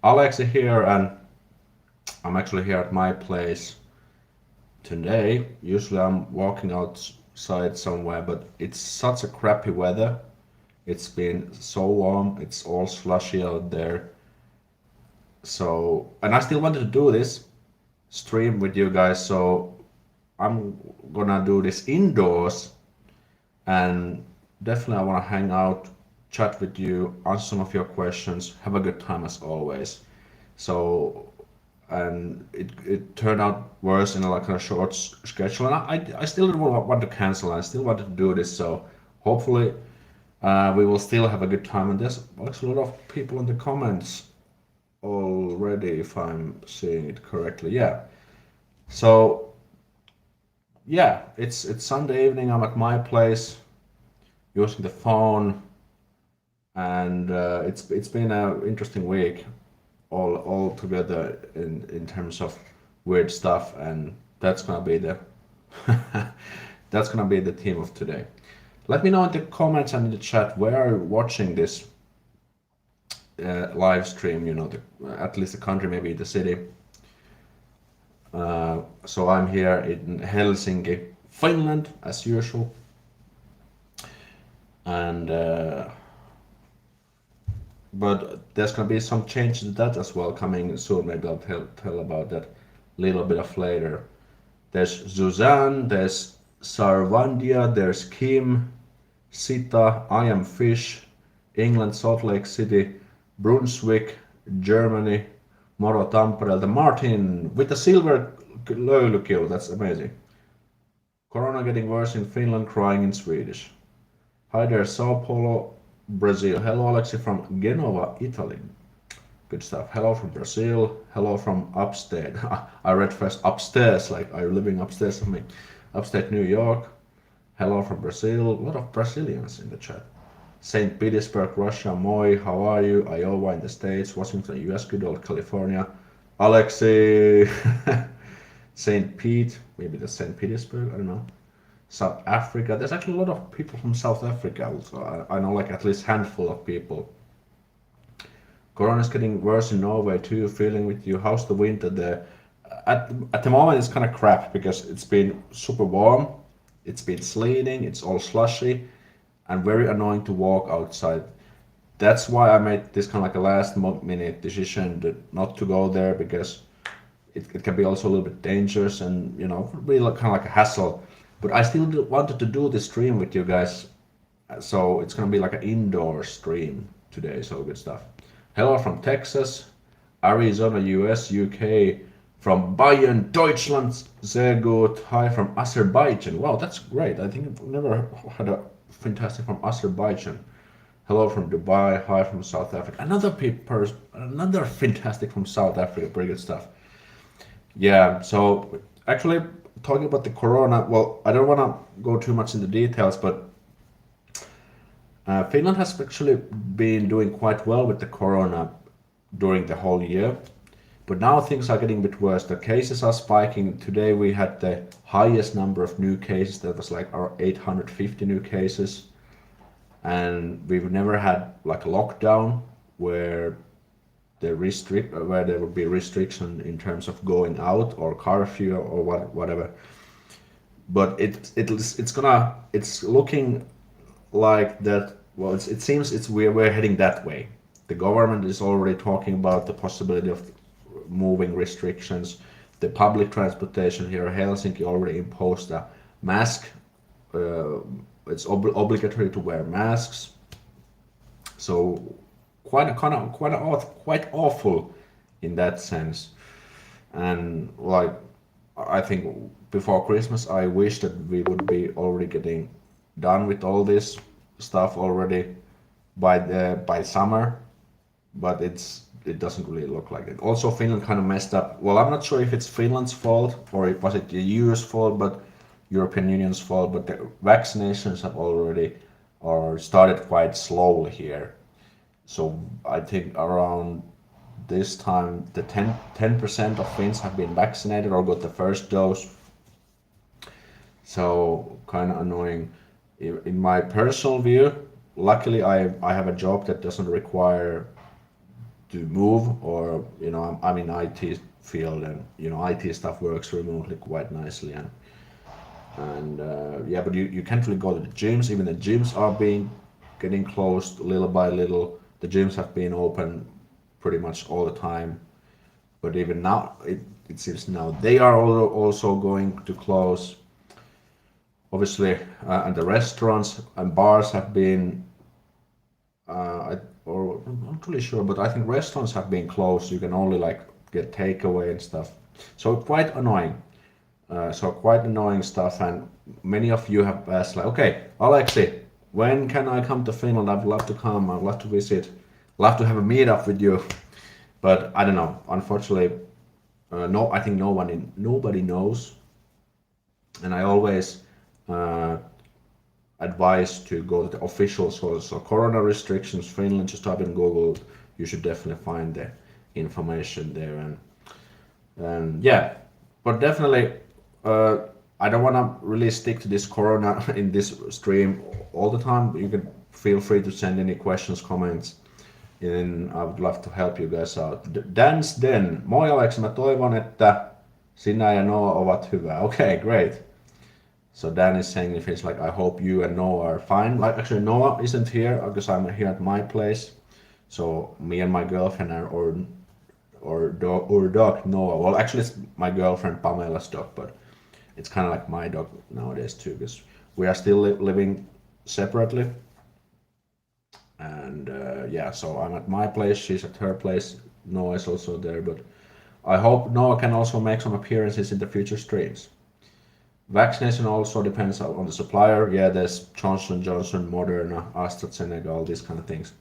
Aleksi here, and I'm actually here at my place today. Usually I'm walking outside somewhere, but it's such a crappy weather. It's been so warm, it's all slushy out there. So, and I still wanted to do this stream with you guys, so I'm gonna do this indoors, and definitely I wanna hang out, chat with you, answer some of your questions, have a good time as always. So and it turned out worse in like a short schedule. And I still didn't want to cancel. I still wanted to do this. So hopefully we will still have a good time. And there's actually a lot of people in the comments already, if I'm seeing it correctly. Yeah. So yeah, it's Sunday evening. I'm at my place using the phone, and it's been an interesting week all together in terms of weird stuff, and that's gonna be the that's gonna be the theme of today. Let me know in the comments and in the chat where are you watching this live stream. At least the country, maybe the city. So I'm here in Helsinki, Finland, as usual, and but there's gonna be some changes to that as well coming soon. Maybe I'll tell about that a little bit of later. There's Suzanne, there's Sarvandia, there's Kim, Sita, I am Fish, England, Salt Lake City, Brunswick, Germany, Moro Tampereelta, Martin with the silver löylykill, that's amazing. Corona getting worse in Finland, crying in Swedish. Hi there, Sao Paulo, Brazil. Hello, Aleksi from Genova, Italy. Good stuff. Hello from Brazil. Hello from upstate. I read first upstairs, like are you living upstairs of me? Upstate New York. Hello from Brazil. A lot of Brazilians in the chat. St. Petersburg, Russia. Moi, how are you? Iowa in the States. Washington, US. Good old California. Aleksi. St. Pete. Maybe that's St. Petersburg. I don't know. South Africa. There's actually a lot of people from South Africa also. I know like at least handful of people. Corona's getting worse in Norway too. Feeling with you. How's the winter there? At the moment it's kind of crap because it's been super warm. It's been sleeting. It's all slushy and very annoying to walk outside. That's why I made this kind of like a last minute decision not to go there because it can be also a little bit dangerous and really kind of like a hassle. But I still wanted to do this stream with you guys, so it's gonna be like an indoor stream today. So good stuff. Hello from Texas, Arizona, US, UK, from Bayern, Deutschland, sehr gut. Hi from Azerbaijan. Wow, that's great. I think I've never had a fantastic from Azerbaijan. Hello from Dubai. Hi from South Africa. Another fantastic from South Africa. Pretty good stuff. Yeah. So actually, talking about the corona, well, I don't want to go too much into details, but Finland has actually been doing quite well with the corona during the whole year. But now things are getting a bit worse. The cases are spiking. Today we had the highest number of new cases. That was like our 850 new cases. And we've never had like a lockdown where where there would be restriction in terms of going out or curfew or whatever. But it's looking like that. Well, it seems we're heading that way. The government is already talking about the possibility of moving restrictions. The public transportation here in Helsinki already imposed a mask. Uh, it's obligatory to wear masks. So quite awful in that sense. And like I think before Christmas, I wish that we would be already getting done with all this stuff already by summer, but it doesn't really look like it. Also, Finland kind of messed up. Well, I'm not sure if it's Finland's fault or was it the EU's fault, but European Union's fault. But the vaccinations have already or started quite slowly here. So I think around this time, the 10% of Finns have been vaccinated or got the first dose. So kind of annoying. In my personal view, luckily I have a job that doesn't require to move, or I'm in IT field, and IT stuff works remotely quite nicely, and yeah, but you can't really go to the gyms. Even the gyms are being getting closed little by little. The gyms have been open pretty much all the time, but even now it seems now they are also going to close. Obviously, and the restaurants and bars have been, or I'm not really sure, but I think restaurants have been closed. You can only like get takeaway and stuff. So quite annoying. So quite annoying stuff. And many of you have asked like, okay, Aleksi, when can I come to Finland? I'd love to come. I'd love to visit. Love to have a meetup with you. But I don't know. Unfortunately, no. I think nobody knows. And I always uh, advise to go to the official source. So Corona restrictions, Finland. Just type in Google. You should definitely find the information there. And yeah, but definitely, uh, I don't want to really stick to this Corona in this stream all the time. You can feel free to send any questions, comments, and I would love to help you guys out. Dance Den. Moi Aleksi, mä toivon, että sinä ja Noah ovat hyvä. Okay, great. So Dan is saying if it's like, I hope you and Noah are fine. Like actually Noah isn't here because I'm here at my place. So me and my girlfriend are or dog Noah. Well, actually it's my girlfriend Pamela's dog, but it's kind of like my dog nowadays too, because we are still living separately. And yeah, so I'm at my place, she's at her place. Noah is also there, but I hope Noah can also make some appearances in the future streams. Vaccination also depends on the supplier. Yeah, there's Johnson & Johnson, Moderna, AstraZeneca, all these kind of things.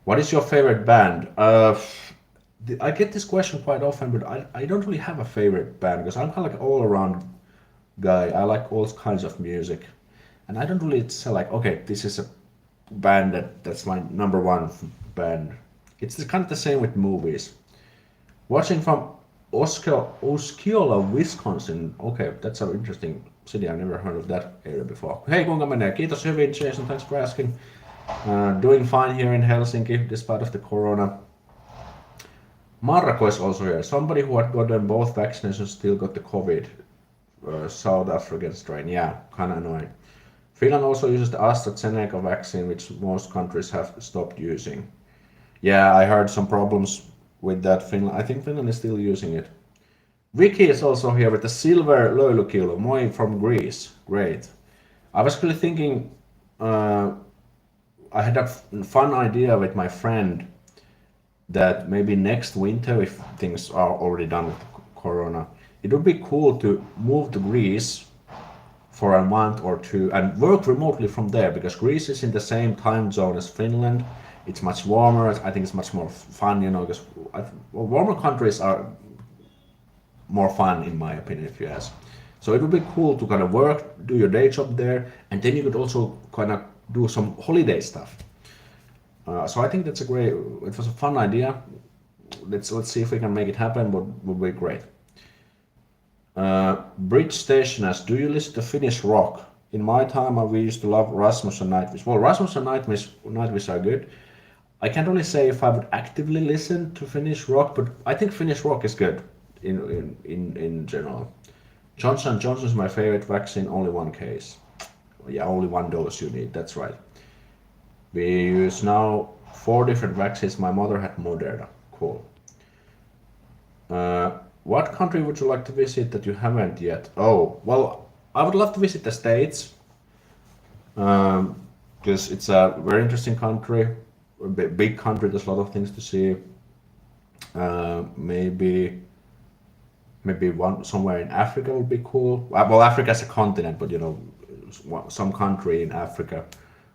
What is your favorite band? I get this question quite often, but I don't really have a favorite band because I'm kind of like all around guy. I like all kinds of music, and I don't really say like, okay, this is a band that's my number one band. It's kind of the same with movies. Watching from Osceola, Wisconsin. Okay, that's an interesting city. I've never heard of that area before. Hey, kuinka menee? Kiitos hyvin, Jason. Thanks for asking. Doing fine here in Helsinki, despite of the corona. Marco is also here. Somebody who had gotten both vaccinations still got the COVID. South African strain. Yeah, kind of annoying. Finland also uses the AstraZeneca vaccine, which most countries have stopped using. Yeah, I heard some problems with that. I think Finland is still using it. Vicky is also here with the silver löylykilo. Moi from Greece. Great. I was really thinking, I had a fun idea with my friend that maybe next winter, if things are already done with Corona, it would be cool to move to Greece for a month or two and work remotely from there, because Greece is in the same time zone as Finland. It's much warmer. I think it's much more fun, because warmer countries are more fun, in my opinion, if you ask. So it would be cool to kind of work, do your day job there, and then you could also kind of do some holiday stuff. So I think that's it was a fun idea. Let's see if we can make it happen. Would be great. Bridge Stationers, do you listen to Finnish rock? In my time, we used to love Rasmus and Nightwish. Well, Rasmus and Nightwish are good. I can't really say if I would actively listen to Finnish rock, but I think Finnish rock is good in general. Johnson & Johnson is my favorite vaccine, only one case. Yeah, only one dose you need, that's right. We use now 4 different vaccines. My mother had Moderna. Cool. What country would you like to visit that you haven't yet? Oh, well, I would love to visit the States, because it's a very interesting country, a big country. There's a lot of things to see. Maybe one somewhere in Africa would be cool. Well, Africa is a continent, but some country in Africa,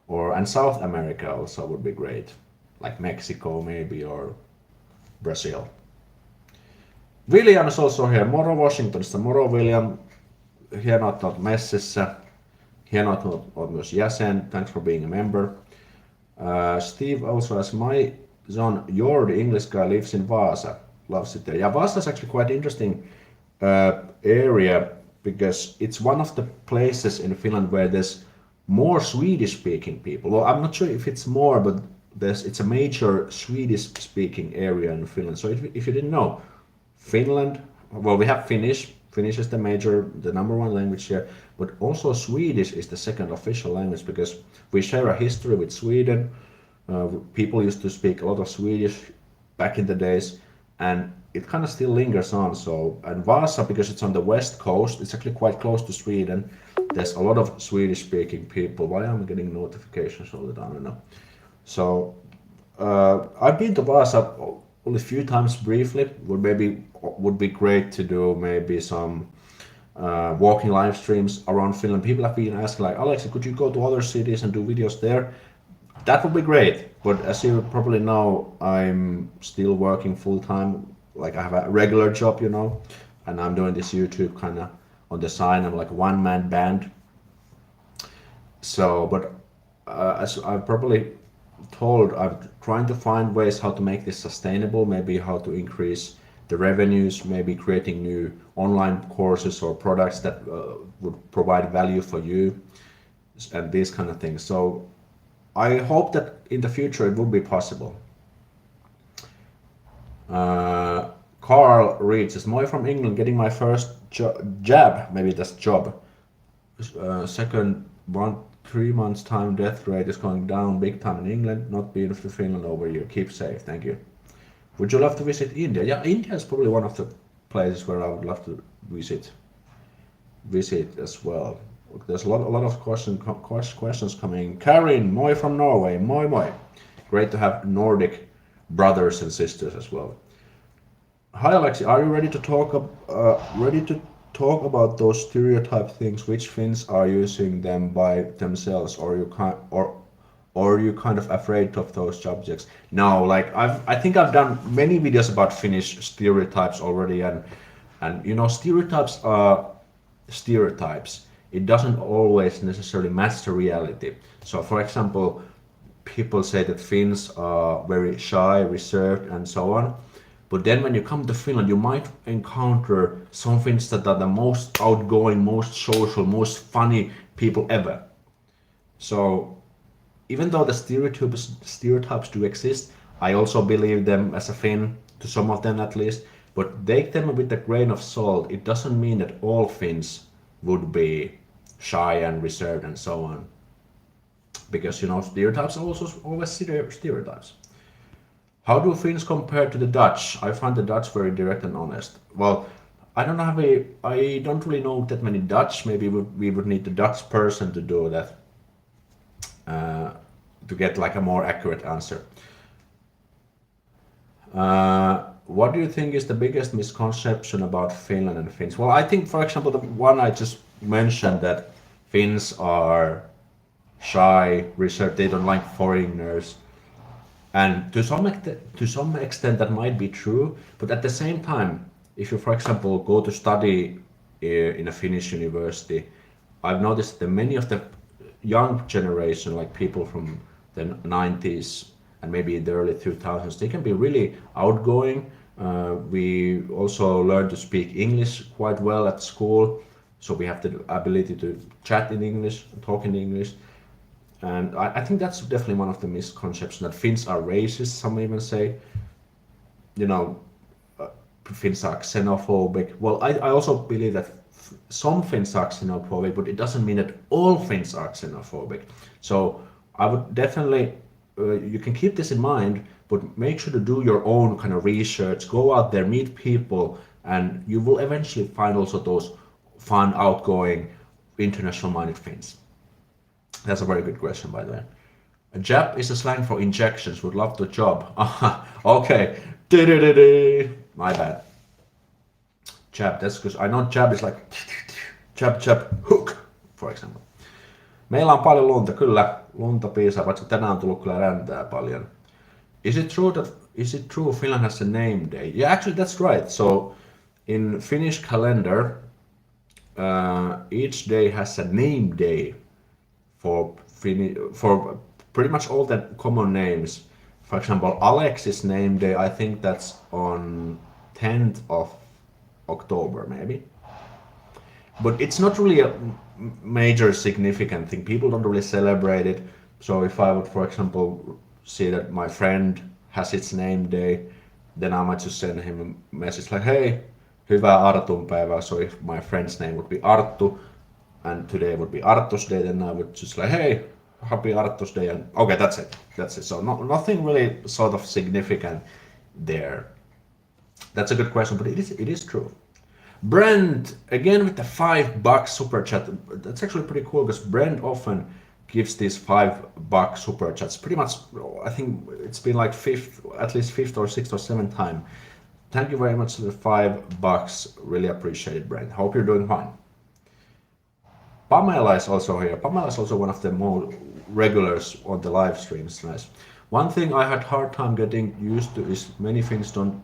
and South America also would be great, like Mexico maybe, or Brazil. William is also here. Moro Washingtonista. Moro William. Hienoa, että olet messissä. Hienoa, että olet myös jäsen. Thanks for being a member. Steve also has my son Jordi, English guy, lives in Vaasa. Loves it there. Yeah, Vaasa is actually quite interesting area, because it's one of the places in Finland where there's more Swedish speaking people. Well, I'm not sure if it's more, but it's a major Swedish speaking area in Finland. So if you didn't know, Finland, well, we have Finnish. Finnish is the number one language here, but also Swedish is the second official language because we share a history with Sweden. People used to speak a lot of Swedish back in the days, and it kind of still lingers on. So, and Vasa, because it's on the west coast, it's actually quite close to Sweden. There's a lot of Swedish-speaking people. Why am I getting notifications all the time? I don't know. So, I've been to Vasa only a few times briefly. Would be great to do maybe some walking live streams around Finland. People have been asking like, Aleksi, could you go to other cities and do videos there? That would be great, but as you probably know, I'm still working full time. Like I have a regular job, and I'm doing this YouTube kind of on the side. I'm like a one-man band. So, but as I've probably told, I'm trying to find ways how to make this sustainable, maybe how to increase the revenues, maybe creating new online courses or products that would provide value for you and these kind of things. So I hope that in the future it will be possible. Carl reads, is Moi from England getting my first jab, maybe that's job. Second, 3 months time death rate is going down big time in England, not being for Finland over here. Keep safe, thank you. Would you love to visit India? Yeah, India is probably one of the places where I would love to visit as well. There's a lot of questions coming. Karin, Moi from Norway. Moi moi. Great to have Nordic brothers and sisters as well. Hi Aleksi, are you ready to talk about those stereotype things? Which Finns are using them by themselves, or are you kind of afraid of those subjects? No, like I think I've done many videos about Finnish stereotypes already, and stereotypes are stereotypes. It doesn't always necessarily match the reality. So, for example, people say that Finns are very shy, reserved, and so on. But then when you come to Finland, you might encounter some Finns that are the most outgoing, most social, most funny people ever. So, even though the stereotypes do exist, I also believe them as a Finn, to some of them at least. But take them with a grain of salt. It doesn't mean that all Finns would be shy and reserved and so on, because stereotypes are also always stereotypes. How do Finns compare to the Dutch? I find the Dutch very direct and honest. Well, I don't really know that many Dutch. Maybe we would need the Dutch person to do that to get like a more accurate answer. What do you think is the biggest misconception about Finland and Finns? Well, I think, for example, the one I just mentioned, that Finns are shy, reserved, they don't like foreigners. And to some extent that might be true, but at the same time, if you, for example, go to study in a Finnish university, I've noticed that many of the young generation, like people from the 90s and maybe in the early 2000s, they can be really outgoing. We also learn to speak English quite well at school, so we have the ability to chat in English, talk in English. And I think that's definitely one of the misconceptions, that Finns are racist, some even say. Finns are xenophobic. Well, I also believe that some Finns are xenophobic, but it doesn't mean that all Finns are xenophobic. So I would definitely, you can keep this in mind, but make sure to do your own kind of research, go out there, meet people, and you will eventually find also those fun, outgoing, international-minded Finns. That's a very good question, by the way. A jab is a slang for injections. Would love to job. Okay. My bad. Jab, that's because I know jab is like jab, hook, for example. Meillä on paljon lunta, kyllä. Lunta piisaa, vaikka tänään on tullut kyllä räntää paljon. Is it true Finland has a name day? Yeah, actually that's right. So in Finnish calendar, each day has a name day for pretty much all the common names. For example, Aleksi's name day, I think that's on 10th of October, maybe. But it's not really a major significant thing. People don't really celebrate it. So if I would, for example, see that my friend has its name day, then I might just send him a message like, hey, hyvää Artun päivää. So if my friend's name would be Arttu and today would be Arttu's day, then I would just like, hey, happy Arttu's day, and okay, that's it. That's it. So nothing really sort of significant there. That's a good question, but it is true. Brent, again with the $5 super chat. That's actually pretty cool because Brent often gives these $5 super chats. Pretty much, I think it's been like at least fifth or sixth or seventh time. Thank you very much for the $5. Really appreciate it, Brent. Hope you're doing fine. Pamela is also here. Pamela is also one of the more regulars on the live streams. Nice. One thing I had hard time getting used to is many Finns don't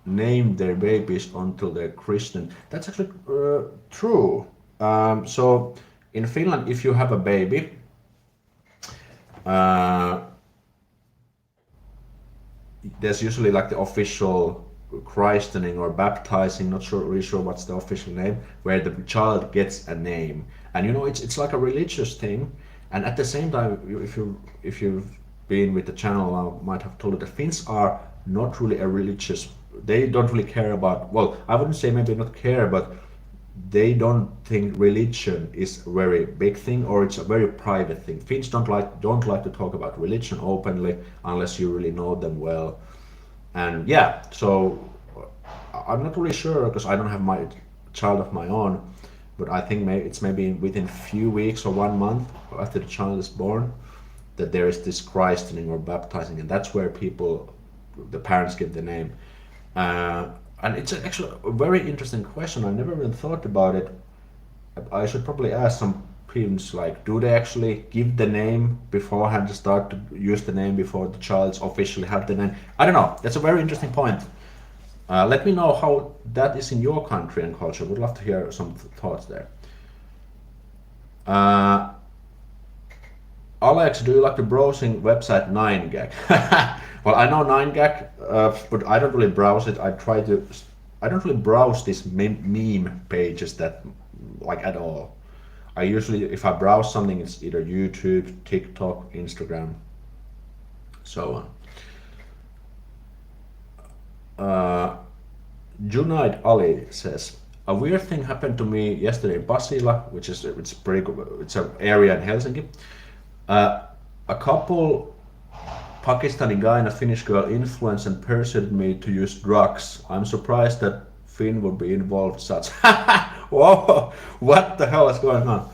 name their babies until they're Christian. That's actually true. So in Finland, if you have a baby, there's usually like the official christening or baptizing, not really sure what's the official name, where the child gets a name. And it's like a religious thing. And at the same time, if you've been with the channel, I might have told you that Finns are not really a religious. They don't really care about, well, I wouldn't say maybe not care, but they don't think religion is a very big thing, or it's a very private thing. Finns don't like to talk about religion openly unless you really know them well. And yeah, so I'm not really sure because I don't have my child of my own, but I think it's maybe within a few weeks or 1 month after the child is born that there is this christening or baptizing, and that's where the parents give the name. And it's actually a very interesting question. I never even thought about it. I should probably ask some parents, like, do they actually give the name beforehand, start to use the name before the child officially have the name? I don't know. That's a very interesting point. Let me know how that is in your country and culture. Would love to hear some thoughts there. Alex, do you like the browsing website 9gag? Well, I know 9gag, but I don't really browse it. I don't really browse these meme pages that, like, at all. I usually, if I browse something, it's either YouTube, TikTok, Instagram, so on. Junaid Ali says, a weird thing happened to me yesterday in Pasila, it's an area in Helsinki. A couple Pakistani guy and a Finnish girl influenced and persuaded me to use drugs. I'm surprised that Finn would be involved such. Whoa, what the hell is going on?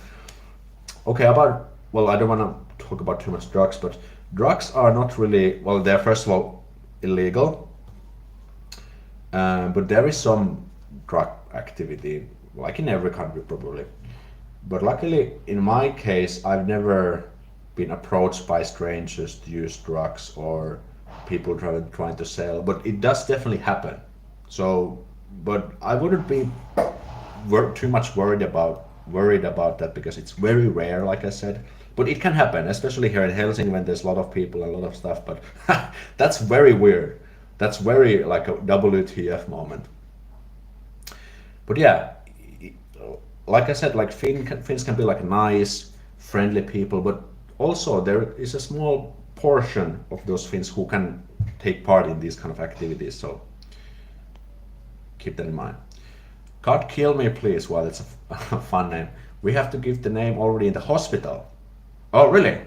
Okay, I don't want to talk about too much drugs, but drugs are not really, well, they're first of all illegal, but there is some drug activity, like in every country probably. But luckily, in my case, I've never been approached by strangers to use drugs or people trying to sell, but it does definitely happen. So, but I wouldn't be too much worried about that because it's very rare, like I said. But it can happen, especially here in Helsinki when there's a lot of people and a lot of stuff. But that's very weird. That's very like a WTF moment. But yeah, like I said, like Finns can be like nice, friendly people, but also there is a small portion of those Finns who can take part in these kind of activities. So keep that in mind. God kill me, please. Well, it's a fun name. We have to give the name already in the hospital. Oh, really?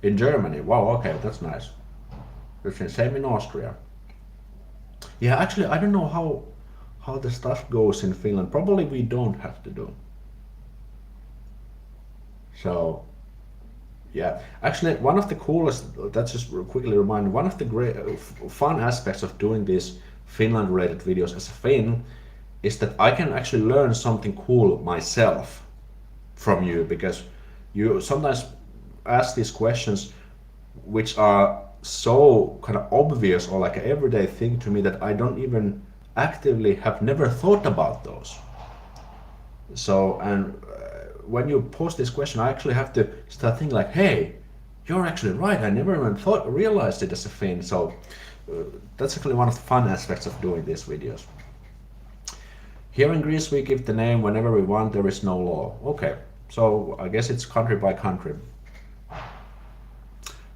In Germany? Wow, okay, that's nice. Same in Austria. Yeah, actually, I don't know how the stuff goes in Finland. Probably we don't have to do. So, yeah. Actually, one of the coolest, that's just quickly remind, one of the great fun aspects of doing these Finland-related videos as a Finn is that I can actually learn something cool myself from you, because you sometimes ask these questions which are so kind of obvious or like an everyday thing to me that I don't even actively have never thought about those. So, and when you post this question, I actually have to start thinking like, hey, you're actually right, I never even realized it as a Finn. So that's actually one of the fun aspects of doing these videos. Here in Greece, we give the name whenever we want. There is no law. Okay, so I guess it's country by country.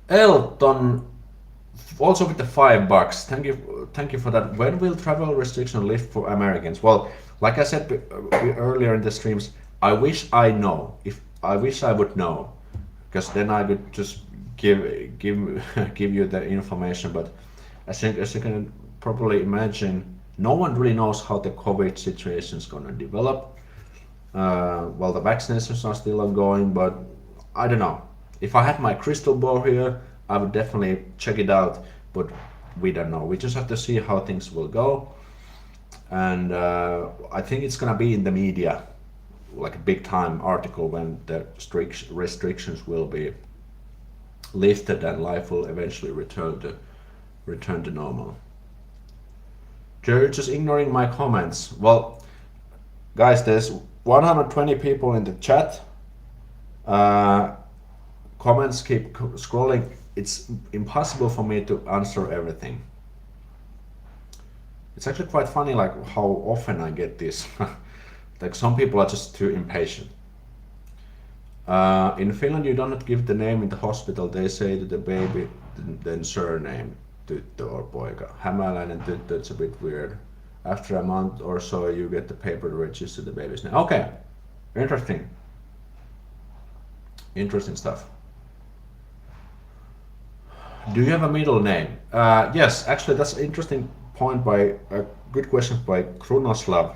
Elton, Also with the $5, thank you for that. When will travel restriction lift for Americans? Well, like I said earlier in the streams, I wish I know. If I wish I would know, because then I could just give give you the information. But I think, as you can probably imagine, no one really knows how the COVID situation is going to develop. Well, the vaccinations are still ongoing, but I don't know. If I had my crystal ball here, I would definitely check it out, but we don't know. We just have to see how things will go. And I think it's gonna be in the media, like a big time article when the strict restrictions will be lifted and life will eventually return to normal. You're just ignoring my comments. Well, guys, there's 120 people in the chat. Comments keep scrolling. It's impossible for me to answer everything. It's actually quite funny, like how often I get this. Like some people are just too impatient. In Finland, you don't give the name in the hospital. They say to the baby, then surname, tyttö or poika. Hämäläinen tyttö, it's a bit weird. After a month or so, you get the paper to register the baby's name. Okay, interesting. Interesting stuff. Do you have a middle name? Yes, actually, that's an interesting point by a good question by Krunoslav.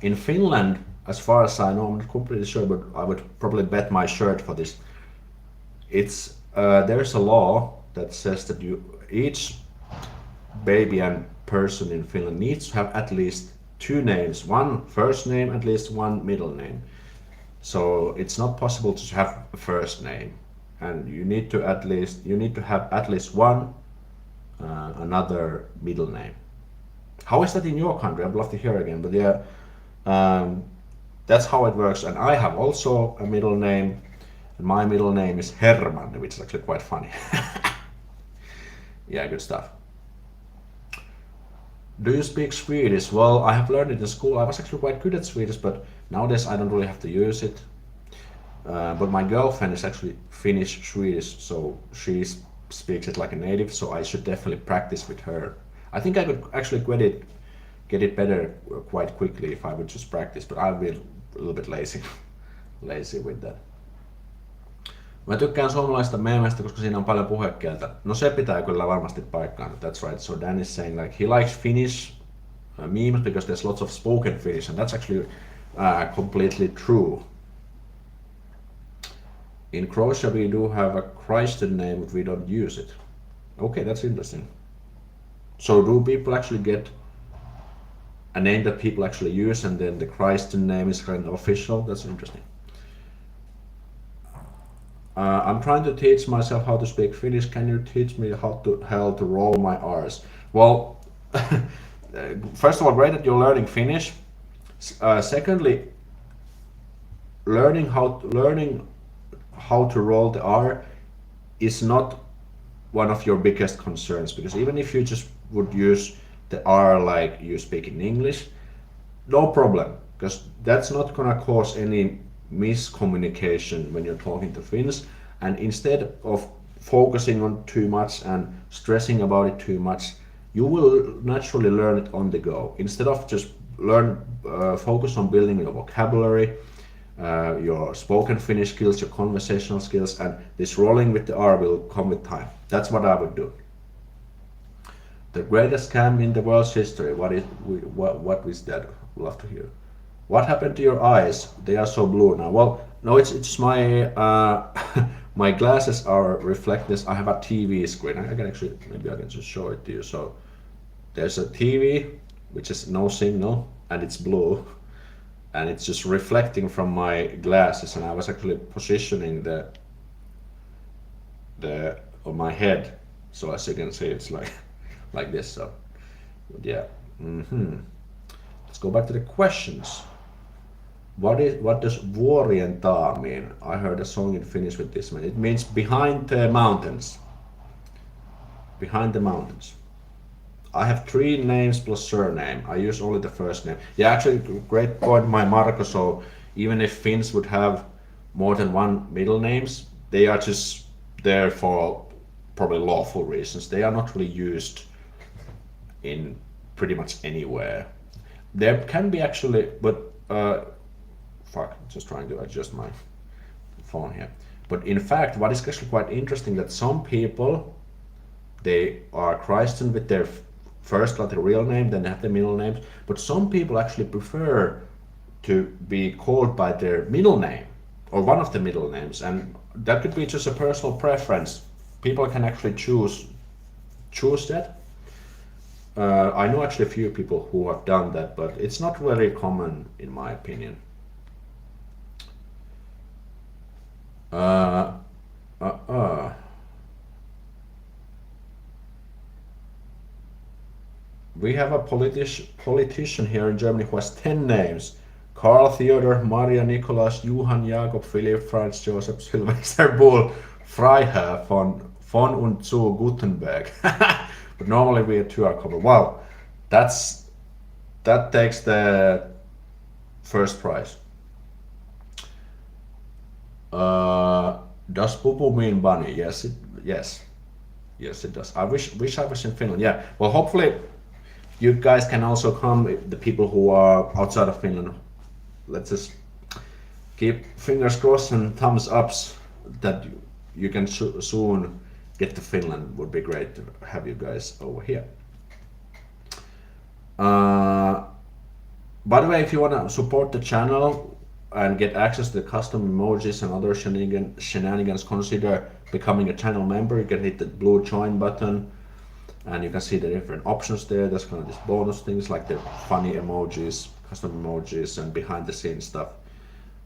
In Finland, as far as I know, I'm not completely sure, but I would probably bet my shirt for this. It's there's a law that says that each baby and person in Finland needs to have at least two names, one first name, at least one middle name. So it's not possible to have a first name, and you need to have at least one another middle name. How is that in your country? I'd love to hear again, but yeah, that's how it works. And I have also a middle name, and my middle name is Herman, which is actually quite funny. Yeah, good stuff. Do you speak Swedish? Well, I have learned it in school. I was actually quite good at Swedish, but nowadays I don't really have to use it. But my girlfriend is actually Finnish Swedish, so she speaks it like a native, so I should definitely practice with her. I think I could actually get it better quite quickly if I would just practice, but I'll be a little bit lazy with that. Mä tykkään suomalaista meemeistä, koska siinä on paljon puhekieltä. No se pitää kyllä varmasti paikkaan. That's right. So Dan is saying like he likes Finnish memes because there's lots of spoken Finnish, and that's actually completely true. In Croatia we do have a Christian name, but we don't use it. Okay, that's interesting. So do people actually get a name that people actually use, and then the Christian name is kind of official? That's interesting. I'm trying to teach myself how to speak Finnish. Can you teach me how to roll my R's? Well, first of all, great that you're learning Finnish. Secondly, learning how to roll the R is not one of your biggest concerns, because even if you just would use the R like you speak in English, no problem, because that's not gonna cause any miscommunication when you're talking to Finns. And instead of focusing on too much and stressing about it too much, you will naturally learn it on the go. Instead of just focus on building your vocabulary, your spoken Finnish skills, your conversational skills, and this rolling with the R will come with time. That's what I would do. The greatest scam in the world's history. What is that? Love to hear. What happened to your eyes? They are so blue now. Well, no, it's my my glasses are reflect this. I have a TV screen. I can actually, maybe I can just show it to you. So there's a TV which is no signal, and it's blue, and it's just reflecting from my glasses. And I was actually positioning the on my head, so as you can see, it's like this. So yeah. Let's go back to the questions. What does vuorientaa mean? I heard a song in Finnish with this one. It means behind the mountains. Behind the mountains. I have 3 names plus surname. I use only the first name. Yeah, actually, great point, my Marco. So even if Finns would have more than one middle names, they are just there for probably lawful reasons. They are not really used in pretty much anywhere. There can be actually, but fuck, just trying to adjust my phone here. But in fact, what is actually quite interesting that some people they are christened with their first like the real name, then they have the middle names. But some people actually prefer to be called by their middle name or one of the middle names, and that could be just a personal preference. People can actually choose that. I know actually a few people who have done that, but it's not very common in my opinion. Uh, uh, uh. We have a politician here in Germany who has 10 names. Karl Theodor, Maria Nicholas, Johann Jakob Philipp Franz Joseph Sylvester Bull Freiherr von und zu Gutenberg. But normally we two are covered. Wow, that takes the first prize. Does Pupu mean bunny? Yes, it does. I wish I was in Finland. Yeah. Well, hopefully you guys can also come. The people who are outside of Finland. Let's just keep fingers crossed and thumbs ups that you can soon get to Finland. Would be great to have you guys over here. By the way, if you want to support the channel and get access to the custom emojis and other shenanigans, consider becoming a channel member. You can hit the blue join button and you can see the different options there. There's kind of these bonus things like the funny emojis, custom emojis, and behind the scenes stuff.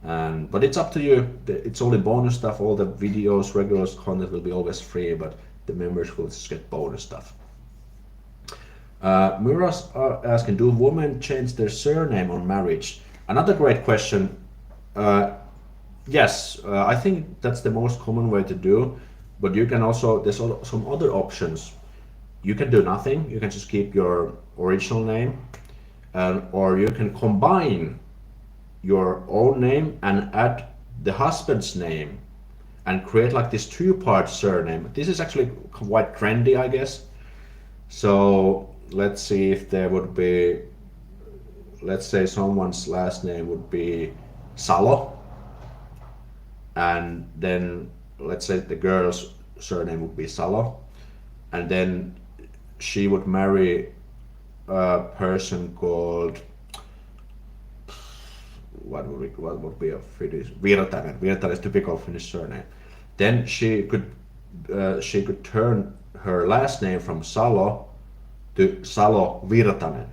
But it's up to you. It's only bonus stuff. All the videos, regular content will be always free, but the members will just get bonus stuff. Mura's asking, do women change their surname on marriage? Another great question. Yes, I think that's the most common way to do, but you can also, there's some other options. You can do nothing, you can just keep your original name, or you can combine your own name and add the husband's name and create like this two-part surname. This is actually quite trendy, I guess. So let's see if there would be, let's say someone's last name would be Salo, and then let's say the girl's surname would be Salo, and then she would marry a person called, what would be a Finnish, Virtanen. Virtanen is typical Finnish surname. Then she could turn her last name from Salo to Salo Virtanen.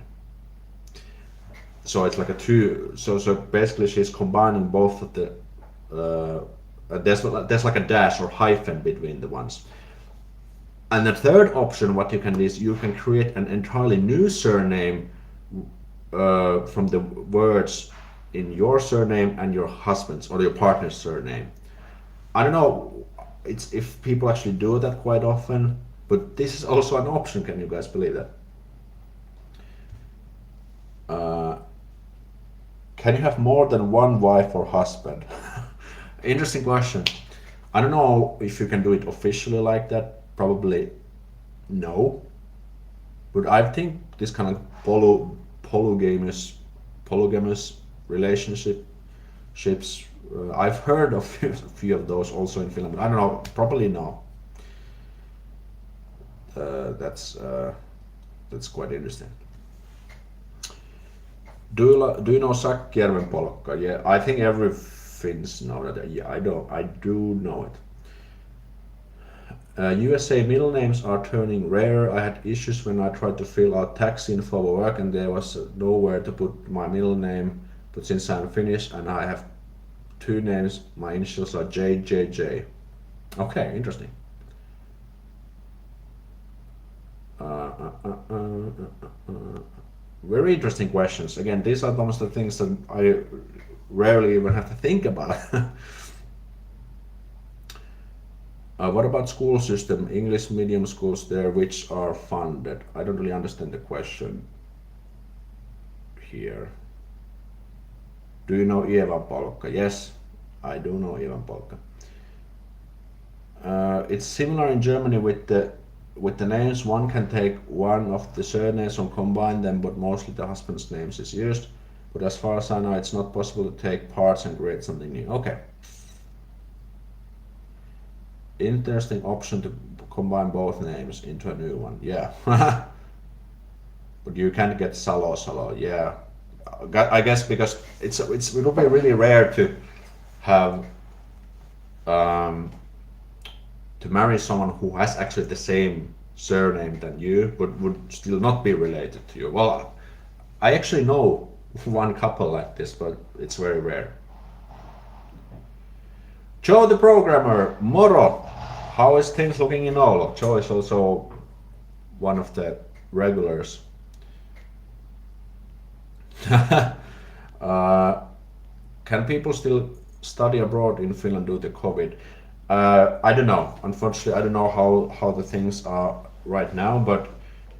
So it's like a two. So basically, she's combining both of the. There's like a dash or hyphen between the ones. And the third option, what you can do is you can create an entirely new surname from the words in your surname and your husband's or your partner's surname. I don't know if people actually do that quite often, but this is also an option. Can you guys believe that? Can you have more than one wife or husband? Interesting question. I don't know if you can do it officially like that. Probably no. But I think this kind of polygamous relationships. I've heard of a few of those also in Finland. But I don't know. Probably no. That's quite interesting. Do you know Sakkijärven polka? Yeah, I think every Finns know that. Yeah, I do know it. USA middle names are turning rare. I had issues when I tried to fill out tax info for work and there was nowhere to put my middle name. But since I'm Finnish and I have two names, my initials are JJJ. Okay, interesting. Very interesting questions. Again, these are almost the things that I rarely even have to think about. What about school system? English medium schools there which are funded. I don't really understand the question here. Do you know Ievan polka? Yes, I do know Ievan polka. It's similar in Germany with the names. One can take one of the surnames and combine them, but mostly the husband's names is used. But as far as I know, it's not possible to take parts and create something new. Okay. Interesting option to combine both names into a new one. Yeah. But you can't get Salo Salo. Yeah. I guess because it will be really rare to have um, to marry someone who has actually the same surname than you, but would still not be related to you. Well, I actually know one couple like this, but it's very rare. Joe the programmer, Moro, how is things looking in Oulu? Joe is also one of the regulars. uh, can people still study abroad in Finland due to COVID? I don't know. Unfortunately, I don't know how the things are right now, but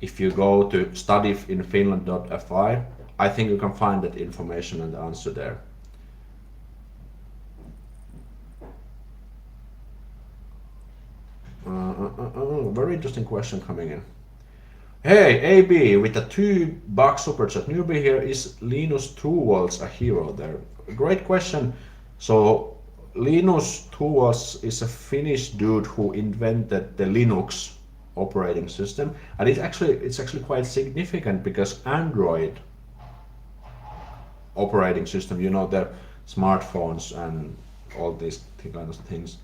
if you go to studyinfinland.fi, I think you can find that information and the answer there. Very interesting question coming in. Hey, AB, with a $2 super chat. Newbie here, is Linus Torvalds a hero there? Great question. So, Linus Torvalds is a Finnish dude who invented the Linux operating system, and it's actually quite significant because Android operating system, the smartphones and all these kinds of things,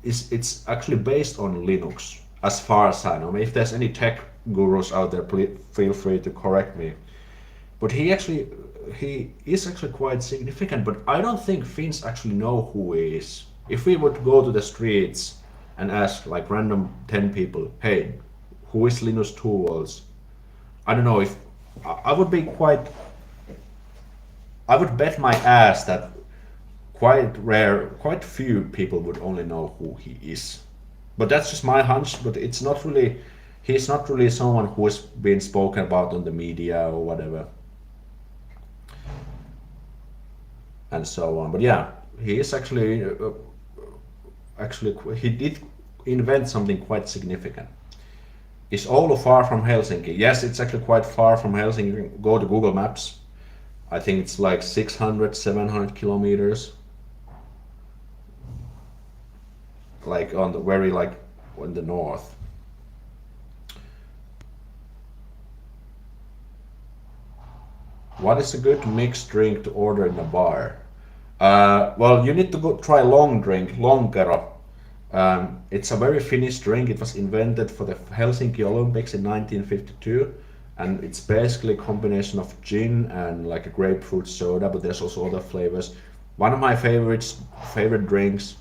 it's actually based on Linux, as far as I know. If there's any tech gurus out there, please feel free to correct me. But he is actually quite significant. But I don't think Finns actually know who he is. If we would go to the streets and ask like random 10 people, hey, who is Linus Torvalds? I don't know if I would be quite. I would bet my ass that quite few people would only know who he is. But that's just my hunch. But he's not really someone who has been spoken about on the media or whatever, and so on. But yeah, he is actually he did invent something quite significant. Is Oulu far from Helsinki? Yes, it's actually quite far from Helsinki. You can go to Google Maps. I think it's like 600, 700 kilometers. Like on the very in the north. What is a good mixed drink to order in a bar? Well, you need to go try long drink, Lonkero. It's a very Finnish drink. It was invented for the Helsinki Olympics in 1952, and it's basically a combination of gin and like a grapefruit soda, but there's also other flavors. One of my favorite drinks.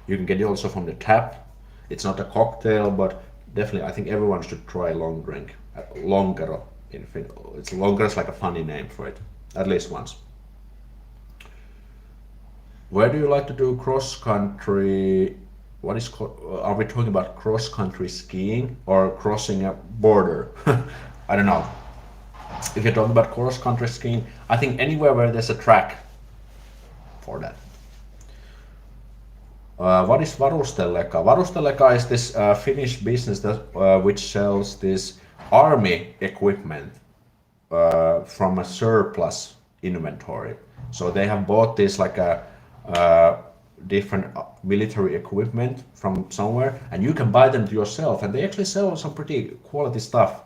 You can get it also from the tap. It's not a cocktail, but definitely I think everyone should try long drink. Lonkero in Finland. Lonkero is like a funny name for it, at least once. Where do you like to do cross country? Are we talking about cross country skiing or crossing a border? I don't know. If you're talking about cross country skiing, I think anywhere where there's a track for that. What is Varustelleka? Varustelleka is this Finnish business which sells this army equipment from a surplus inventory. So they have bought this like a different military equipment from somewhere, and you can buy them yourself. And they actually sell some pretty quality stuff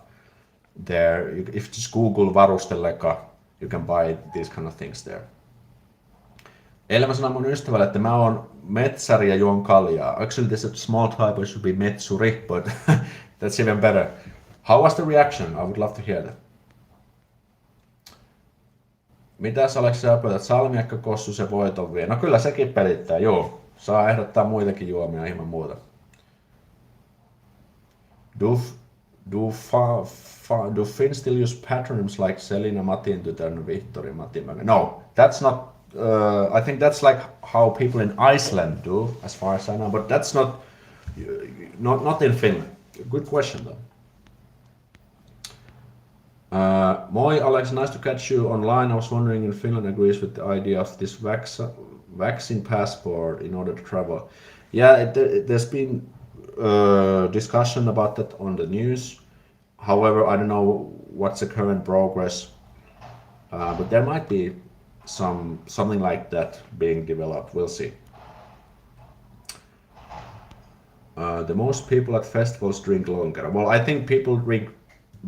there. If you just Google Varustelleka, you can buy these kind of things there. Eilen mä sanoin mun ystävälle, että mä oon metsäri ja juon kaljaa. Actually, there's a small typo, it should be metsuri, but that's even better. How was the reaction? I would love to hear that. Mitäs Aleksi opetät? Salmiakka, kossu, se voiton vie. No kyllä sekin pelittää, joo. Saa ehdottaa muitakin juomia ilman muuta. Do Finns still use patronyms like Selina Matin tytön, Vihtori Matin? No, that's not. I think that's like how people in Iceland do, as far as I know. But that's not in Finland. Good question though. Moi Alex, nice to catch you online. I was wondering if Finland agrees with the idea of this vaccine passport in order to travel. Yeah, there's been discussion about that on the news. However, I don't know what's the current progress, but there might be something like that being developed. We'll see. The most people at festivals drink longer. Well, I think people drink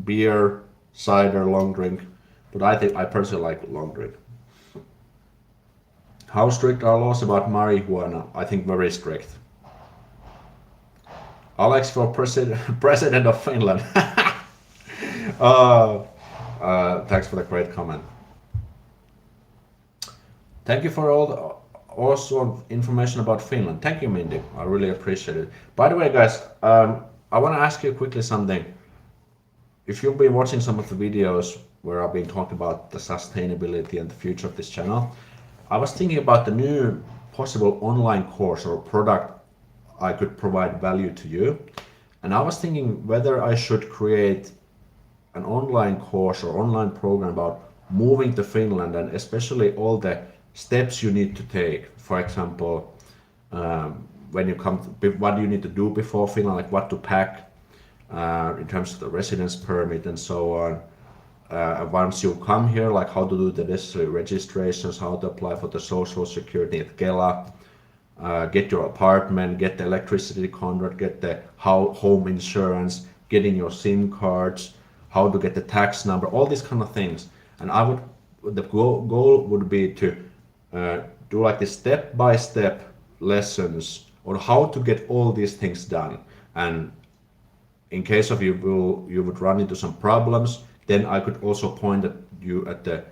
beer, cider, long drink, but I personally like long drink. How strict are laws about marijuana? I think very strict. Alex for president of Finland. uh, Thanks for the great comment. Thank you for all the awesome information about Finland. Thank you, Mindy. I really appreciate it. By the way, guys, I want to ask you quickly something. If you've been watching some of the videos where I've been talking about the sustainability and the future of this channel, I was thinking about the new possible online course or product I could provide value to you. And I was thinking whether I should create an online course or online program about moving to Finland and especially all the steps you need to take. For example, when you come, what do you need to do before Finland, like what to pack in terms of the residence permit and so on. Once you come here, like how to do the necessary registrations, how to apply for the social security at Kela, get your apartment, get the electricity contract, get the home insurance, getting your SIM cards, how to get the tax number, all these kind of things. And the goal would be to do like the step-by-step lessons on how to get all these things done. And in case of you would run into some problems, then I could also point you at the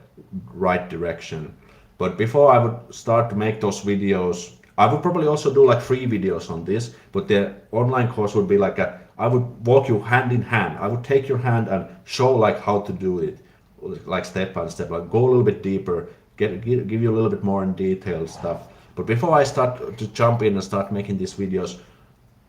right direction. But before I would start to make those videos, I would probably also do like free videos on this, but the online course would be like I would walk you hand in hand. I would take your hand and show like how to do it, like step by step, like go a little bit deeper, give you a little bit more in detail stuff. But before I start to jump in and start making these videos,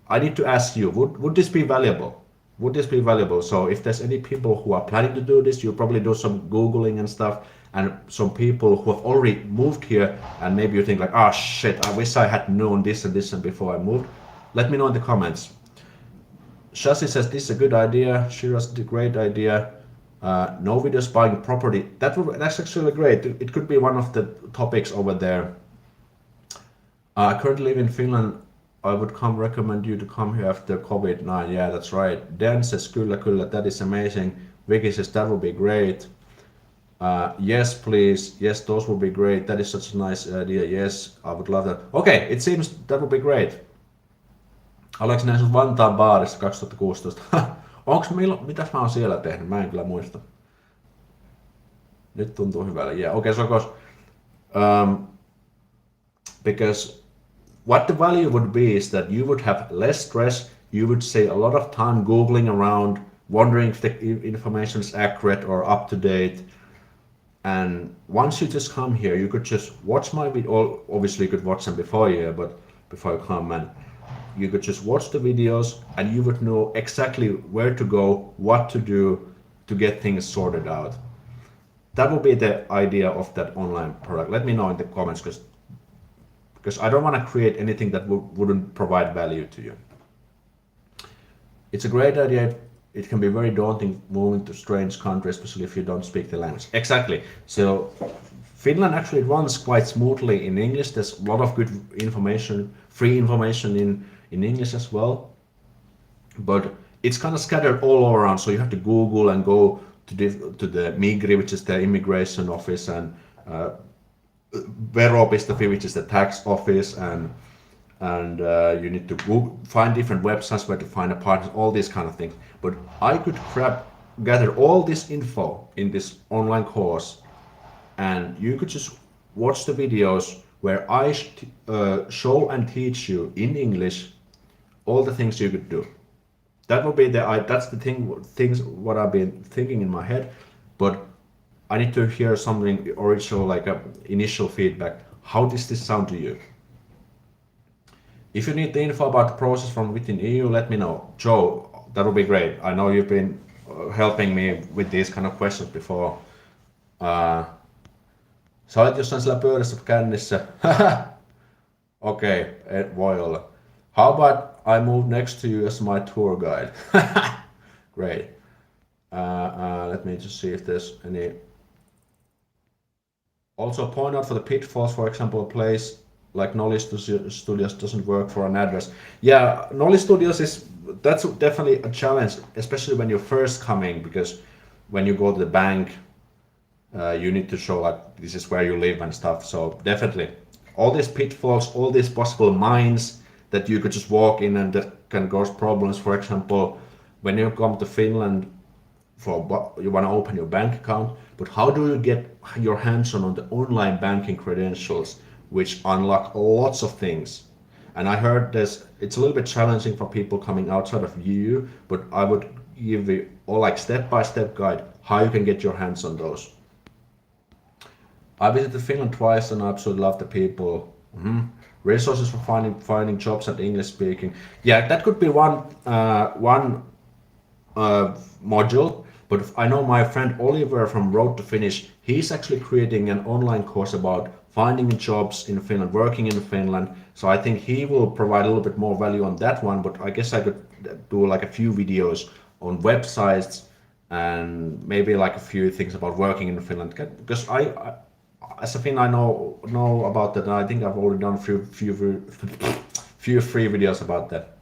I need to ask you, would this be valuable? Would this be valuable? So if there's any people who are planning to do this, you probably do some Googling and stuff, and some people who have already moved here, and maybe you think like, ah, shit, I wish I had known this and this and before I moved. Let me know in the comments. Shasi says this is a good idea. Shira's a great idea. No videos buying property. That's actually great. It could be one of the topics over there. I currently live in Finland. I would recommend you to come here after COVID-19. Yeah, that's right. Dan says kyllä, kyllä, that is amazing. Vicky says that would be great. Yes, please. Yes, those would be great. That is such a nice idea. Yes, I would love that. Okay, it seems that would be great. Aleksi näin sun Vantaan baarissa 2016. Mitäs mä oon siellä tehnyt? Mä en kyllä muista. Nyt tuntuu hyvälle. Yeah, okay, so goes. Because what the value would be is that you would have less stress, you would save a lot of time Googling around, wondering if the information is accurate or up to date. And once you just come here, you could just watch my video. Obviously, you could watch them before you come, and you could just watch the videos, and you would know exactly where to go, what to do to get things sorted out. That would be the idea of that online product. Let me know in the comments, because I don't want to create anything that wouldn't provide value to you. It's a great idea. It can be very daunting moving to strange country, especially if you don't speak the language. Exactly. So Finland actually runs quite smoothly in English. There's a lot of good information, free information in English as well. But it's kind of scattered all around. So you have to Google and go to the Migri, which is the immigration office, and Veropistafi, which is the tax office, and you need to find different websites where to find apartments, all these kind of things. But I could gather all this info in this online course, and you could just watch the videos where I show and teach you in English all the things you could do. That would be that's the things what I've been thinking in my head, but I need to hear something original, like a initial feedback. How does this sound to you? If you need the info about the process from within EU, let me know. Joe, that would be great. I know you've been helping me with these kind of questions before. Sä olet jossain siellä pöydässä kännissä. Okei, voi olla. How about I move next to you as my tour guide? Great. Let me just see if there's any. Also, point out for the pitfalls, for example, a place like Knowledge Studios doesn't work for an address. Yeah, Knowledge Studios that's definitely a challenge, especially when you're first coming, because when you go to the bank, you need to show like this is where you live and stuff. So definitely, all these pitfalls, all these possible mines that you could just walk in and that can cause problems. For example, when you come to Finland, you want to open your bank account, but how do you get your hands on the online banking credentials, which unlock lots of things? And I heard this, it's a little bit challenging for people coming outside of EU, but I would give you all like step-by-step guide how you can get your hands on those. I visited Finland twice and I absolutely love the people. Resources for finding jobs and English speaking. Yeah, that could be one module. But I know my friend Oliver from Road to Finnish, he's actually creating an online course about finding jobs in Finland, working in Finland. So I think he will provide a little bit more value on that one, but I guess I could do like a few videos on websites and maybe like a few things about working in Finland. Because I as a Finn, I know about that, and I think I've already done a few free videos about that.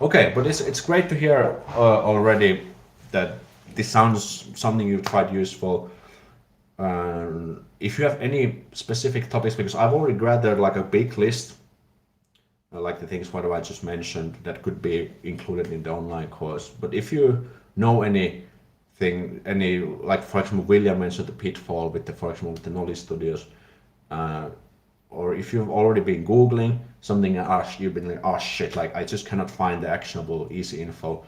Okay, but it's great to hear already that this sounds something you find useful. If you have any specific topics, because I've already gathered like a big list, like the things what I just mentioned, that could be included in the online course. But if you know any like for example, William mentioned the pitfall with for example, with the Knowledge Studios. Or if you've already been Googling something and you've been like, oh shit, like I just cannot find the actionable, easy info.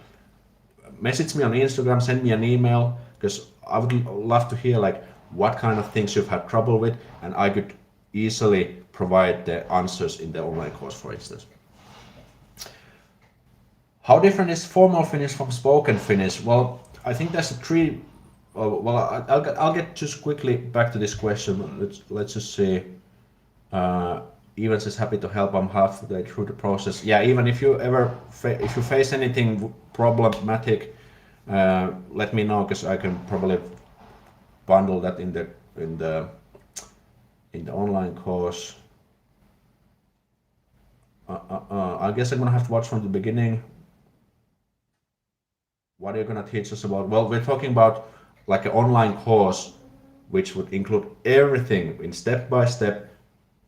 Message me on Instagram, send me an email, because I would love to hear like what kind of things you've had trouble with, and I could easily provide the answers in the online course, for instance. How different is formal Finnish from spoken Finnish? Well, I think there's I'll get just quickly back to this question. Let's just see. Evans is happy to help. I'm halfway through the process. Yeah, even if you if you face anything problematic, let me know, because I can probably bundle that in the online course. I guess I'm gonna have to watch from the beginning. What are you gonna teach us about? Well, we're talking about like an online course, which would include everything in step by step,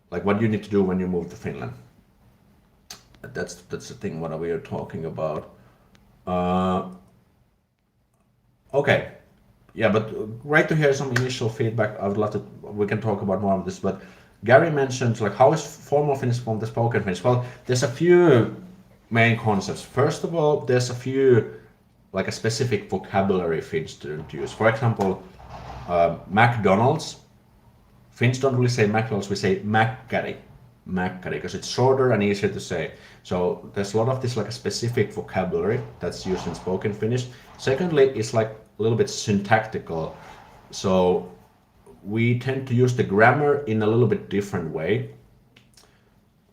like what you need to do when you move to Finland. That's the thing what we are talking about. Okay, yeah, but great to hear some initial feedback. I would love to. We can talk about more of this, but Gary mentioned like how is formal Finnish from the spoken Finnish? Well, there's a few main concepts. First of all, there's a few like a specific vocabulary Finns students use. For example, McDonald's. Finns don't really say McDonald's, we say Mäkkäri, because it's shorter and easier to say. So there's a lot of this like a specific vocabulary that's used in spoken Finnish. Secondly, it's like a little bit syntactical. So we tend to use the grammar in a little bit different way.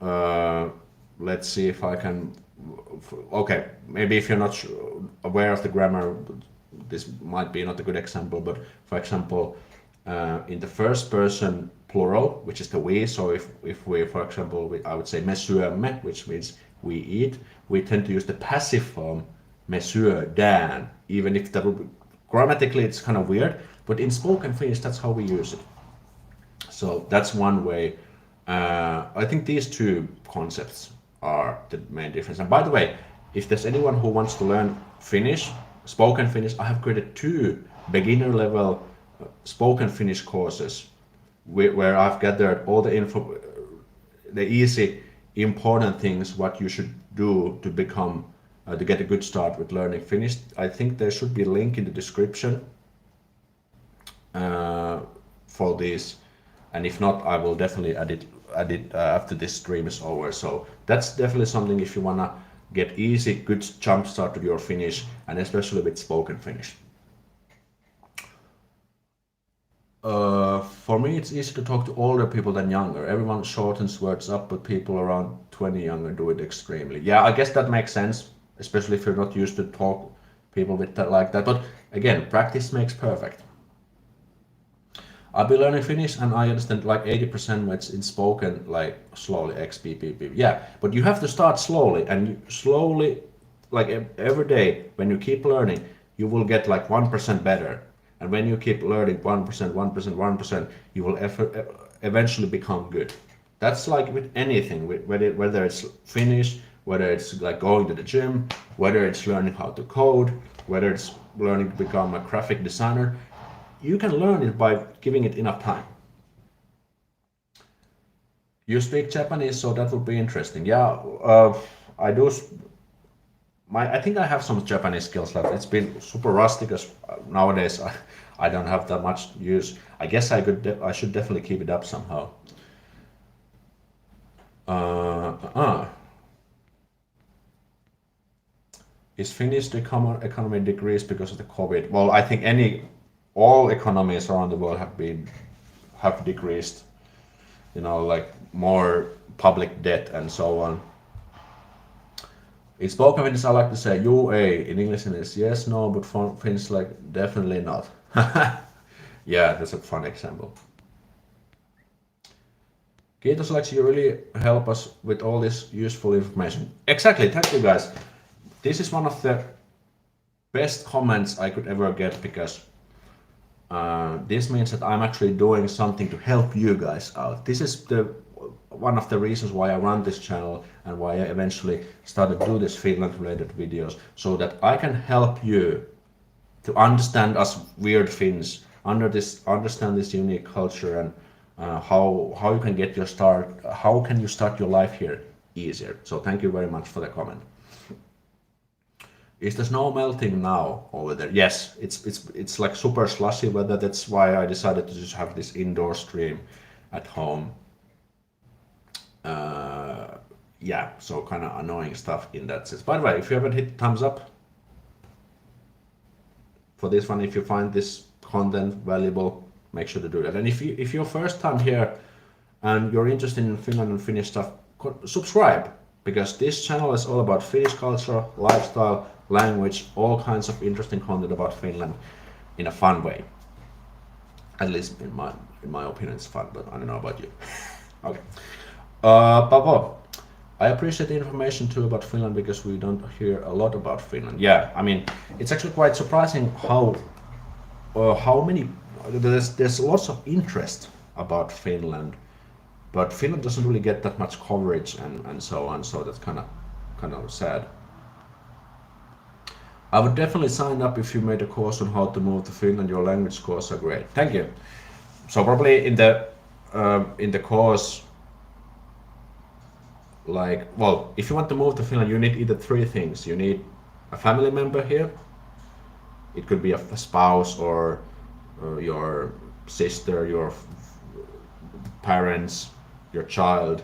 Let's see if I can. Okay, maybe if you're not aware of the grammar, this might be not a good example, but for example, in the first person plural, which is the we, so if we, for example, I would say me syömme, which means we eat, we tend to use the passive form me syödään, even if that would be, grammatically it's kind of weird, but in spoken Finnish that's how we use it. So that's one way. I think these two concepts are the main difference. And by the way, if there's anyone who wants to learn Finnish, spoken Finnish, I have created 2 beginner level spoken Finnish courses where I've gathered all the info, the easy, important things what you should do to become to get a good start with learning Finnish. I think there should be a link in the description for this, and if not, I will definitely add it after this stream is over. So that's definitely something if you wanna get easy, good jump start to your Finnish, and especially with spoken Finnish. For me, it's easy to talk to older people than younger. Everyone shortens words up, but people around 20 younger do it extremely. Yeah, I guess that makes sense, especially if you're not used to talk people with that like that. But again, practice makes perfect. I've been learning Finnish and I understand like 80% when it's in spoken, like slowly, XPPP. Yeah, but you have to start slowly and you slowly, like every day, when you keep learning, you will get like 1% better. And when you keep learning 1%, 1%, 1%, you will eventually become good. That's like with anything, whether it's Finnish, whether it's like going to the gym, whether it's learning how to code, whether it's learning to become a graphic designer. You can learn it by giving it enough time. You speak Japanese, so that would be interesting. Yeah, I do. I think I have some Japanese skills left. It's been super rusty because nowadays I don't have that much use. I guess I should definitely keep it up somehow. Uh, uh. Is Finnish the common economy decreased because of the COVID? Well, I think all economies around the world have decreased. You know, like more public debt and so on. In spoken Finnish, I like to say UA. In English, it is yes, no, but for Finnish, like definitely not. Yeah, that's a fun example. Kiitos, Aleksi, you really help us with all this useful information. Exactly, thank you guys. This is one of the best comments I could ever get because this means that I'm actually doing something to help you guys out. This is one of the reasons why I run this channel and why I eventually started to do this Finland related videos, so that I can help you to understand us weird Finns, understand this unique culture and how you can get your start, how can you start your life here easier. So thank you very much for the comment. Is the snow melting now over there? Yes, it's like super slushy weather. That's why I decided to just have this indoor stream at home. Yeah, so kind of annoying stuff in that sense. By the way, if you haven't hit thumbs up for this one, if you find this content valuable, make sure to do that. And if you're first time here and you're interested in Finland and Finnish stuff, subscribe, because this channel is all about Finnish culture, lifestyle, language, all kinds of interesting content about Finland in a fun way. At least in my opinion, it's fun, but I don't know about you. Okay. Paavo, I appreciate the information too about Finland because we don't hear a lot about Finland. Yeah, I mean, it's actually quite surprising how many there's lots of interest about Finland, but Finland doesn't really get that much coverage and so on. So that's kind of sad. I would definitely sign up if you made a course on how to move to Finland. Your language scores are great. Thank you. So probably in the course, like, well, if you want to move to Finland, you need either three things. You need a family member here. It could be a spouse or your sister, your parents, your child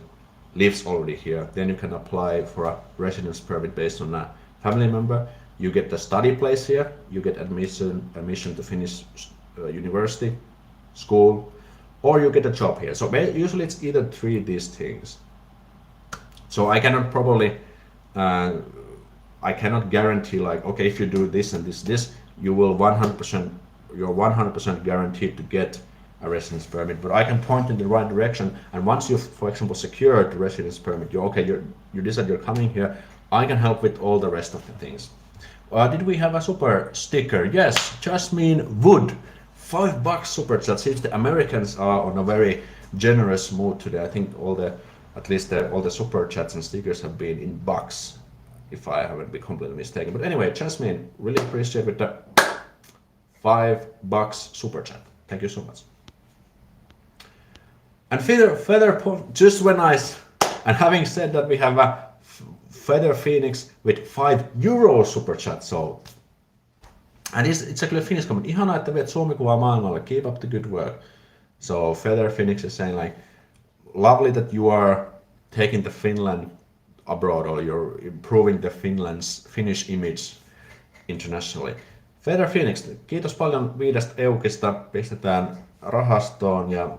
lives already here. Then you can apply for a residence permit based on a family member. You get the study place here. You get admission to Finnish university, school, or you get a job here. So usually it's either three of these things. So I cannot guarantee like, okay, if you do this and this, you will 100%, you're 100% guaranteed to get a residence permit. But I can point in the right direction, and once you've, for example, secured the residence permit, you decide you're coming here, I can help with all the rest of the things. Did we have a super sticker? Yes, Jasmine Wood, $5 super chat. Since the Americans are on a very generous mood today, I think all the super chats and stickers have been in bucks, if I haven't been completely mistaken. But anyway, Jasmine, really appreciate with the $5 super chat. Thank you so much. And Feather just went nice. And having said that, we have a Feather Phoenix with €5 super chat. So, and it's actually a Finnish comment. Ihana, että viet Suomi-kuvaa maailmalle. Keep up the good work. So Feather Phoenix is saying like, lovely that you are taking the Finland abroad, or you're improving the Finnish image internationally. Feather Phoenix, kiitos paljon 5 eukista. Pistetään rahastoon ja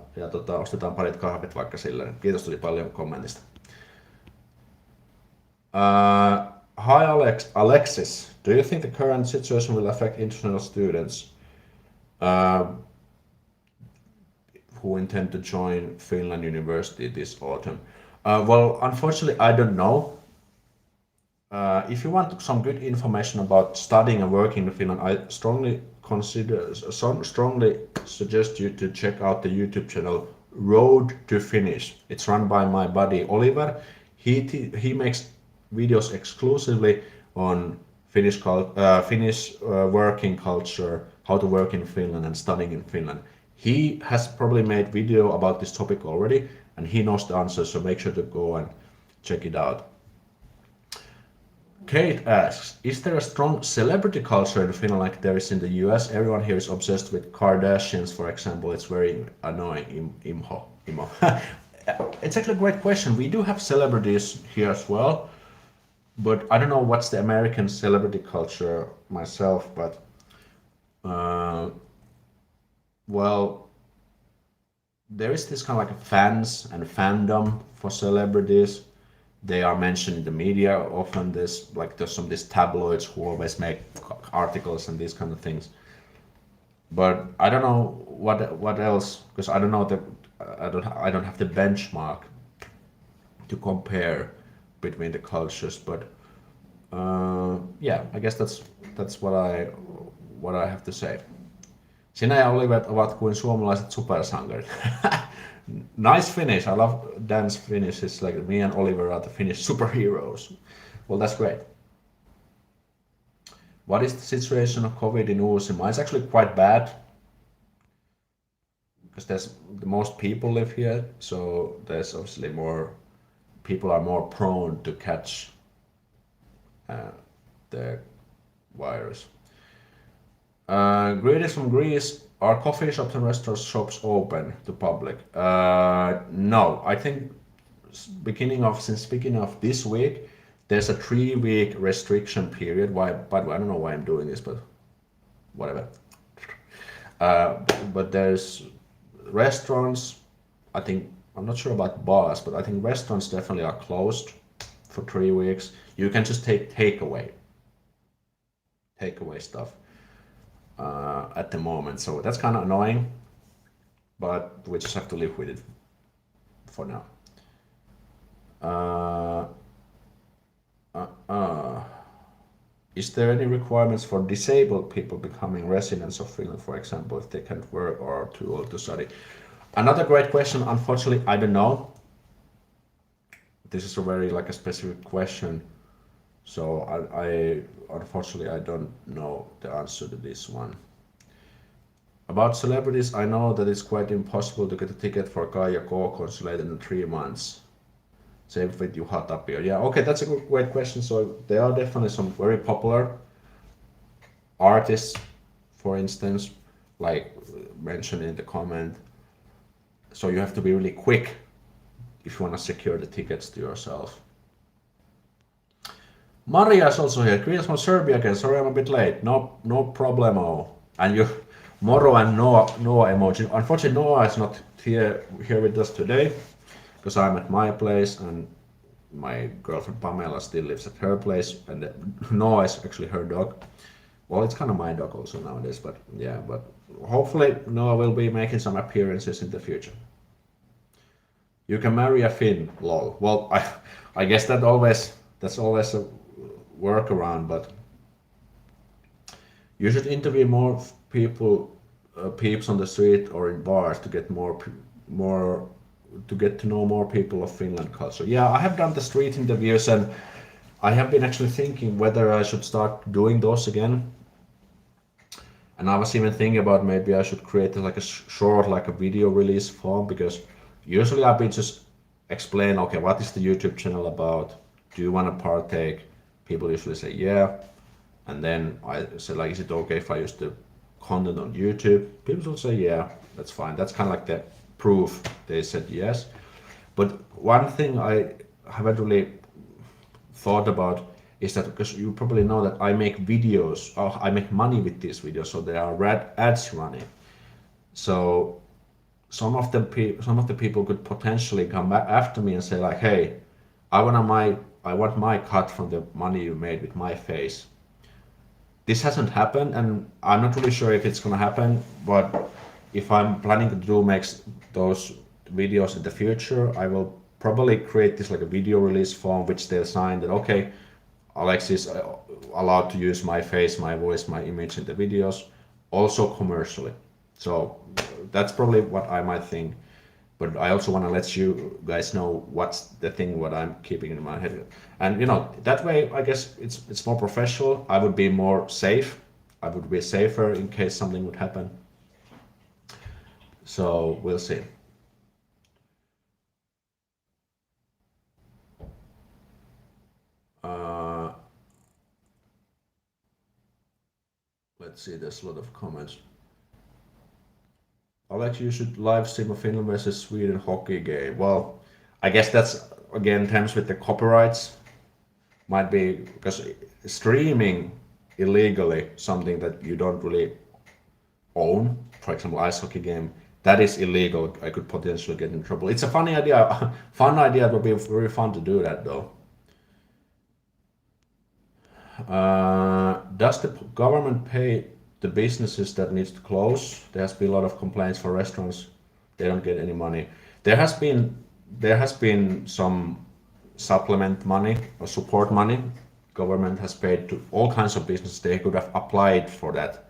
ostetaan parit kahvit vaikka silleen. Kiitos tosi paljon kommentista. Hi Alexis, do you think the current situation will affect international students who intend to join Finland University this autumn? Well, unfortunately, I don't know. If you want some good information about studying and working in Finland, I strongly suggest you to check out the YouTube channel Road to Finnish. It's run by my buddy Oliver. He makes videos exclusively on Finnish working culture, how to work in Finland and studying in Finland. He has probably made video about this topic already, and he knows the answers, so make sure to go and check it out. Kate asks, is there a strong celebrity culture in Finland like there is in the US? Everyone here is obsessed with Kardashians, for example. It's very annoying. Imo. It's actually a great question. We do have celebrities here as well, but I don't know what's the American celebrity culture myself, but well, there is this kind of like fans and fandom for celebrities. They are mentioned in the media often. There's some these tabloids who always make articles and these kind of things. But I don't know what else, because I don't know I don't have the benchmark to compare between the cultures. But yeah, I guess that's what I have to say. Sinä ja Oliver ovat kuin suomalaiset supersankarit. Nice Finnish. I love Dan's Finnish. It's like me and Oliver are the Finnish superheroes. Well, that's great. What is the situation of COVID in Uusimaa? It's actually quite bad because the most people live here, so there's obviously people are more prone to catch the virus. Greetings from Greece. Are coffee shops and restaurant shops open to public? No, I think beginning of this week, there's a 3-week restriction period. Why? But I don't know why I'm doing this, but whatever. But there's restaurants. I'm not sure about bars, but I think restaurants definitely are closed for 3 weeks. You can just take takeaway stuff. At the moment, so that's kind of annoying, but we just have to live with it for now. Is there any requirements for disabled people becoming residents of Finland, for example, if they can't work or are too old to study? Another great question. Unfortunately, I don't know. This is a very a specific question, so I unfortunately I don't know the answer to this one. About celebrities, I know that it's quite impossible to get a ticket for Kaija K concert in 3 months. Same with Juha Tapio. Yeah, okay, that's a great question. So there are definitely some very popular artists, for instance, like mentioned in the comment. So you have to be really quick if you want to secure the tickets to yourself. Maria is also here. Greetings from Serbia again. Sorry I'm a bit late. No problemo. And you, Moro and Noah emoji. Unfortunately, Noah is not here with us today because I'm at my place and my girlfriend Pamela still lives at her place, and Noah is actually her dog. Well, it's kind of my dog also nowadays, but yeah. But hopefully Noah will be making some appearances in the future. You can marry a Finn, lol. Well, I guess that's always a workaround, but you should interview more people, peeps on the street or in bars to get to get to know more people of Finland culture. Yeah, I have done the street interviews, and I have been actually thinking whether I should start doing those again. And I was even thinking about maybe I should create a short video release form, because usually I've been just explain, okay, what is the YouTube channel about? Do you want to partake? People usually say yeah, and then I say is it okay if I use the content on YouTube? People will say yeah, that's fine. That's kind of the proof they said yes. But one thing I haven't really thought about is that, because you probably know that I make videos, I make money with these videos, so there are ads running. So some of the people could potentially come back after me and say like, hey, I want my cut from the money you made with my face. This hasn't happened, and I'm not really sure if it's gonna happen. But if I'm planning to do makes those videos in the future, I will probably create this like a video release form which they'll sign that okay, Alex is allowed to use my face, my voice, my image in the videos, also commercially. So that's probably what I might think. But I also want to let you guys know what's the thing what I'm keeping in my head. And that way I guess it's more professional. I would be more safe. I would be safer in case something would happen. So we'll see. Uh, let's see, there's a lot of comments. Alex, you should live stream a Finland versus Sweden hockey game. Well, I guess that's again terms with the copyrights. Might be because streaming illegally something that you don't really own, for example, ice hockey game, that is illegal. I could potentially get in trouble. It's a funny idea. Fun idea. It would be very fun to do that though. Does the government pay the businesses that needs to close? There has been a lot of complaints for restaurants. They don't get any money. There has been some supplement money or support money. Government has paid to all kinds of businesses. They could have applied for that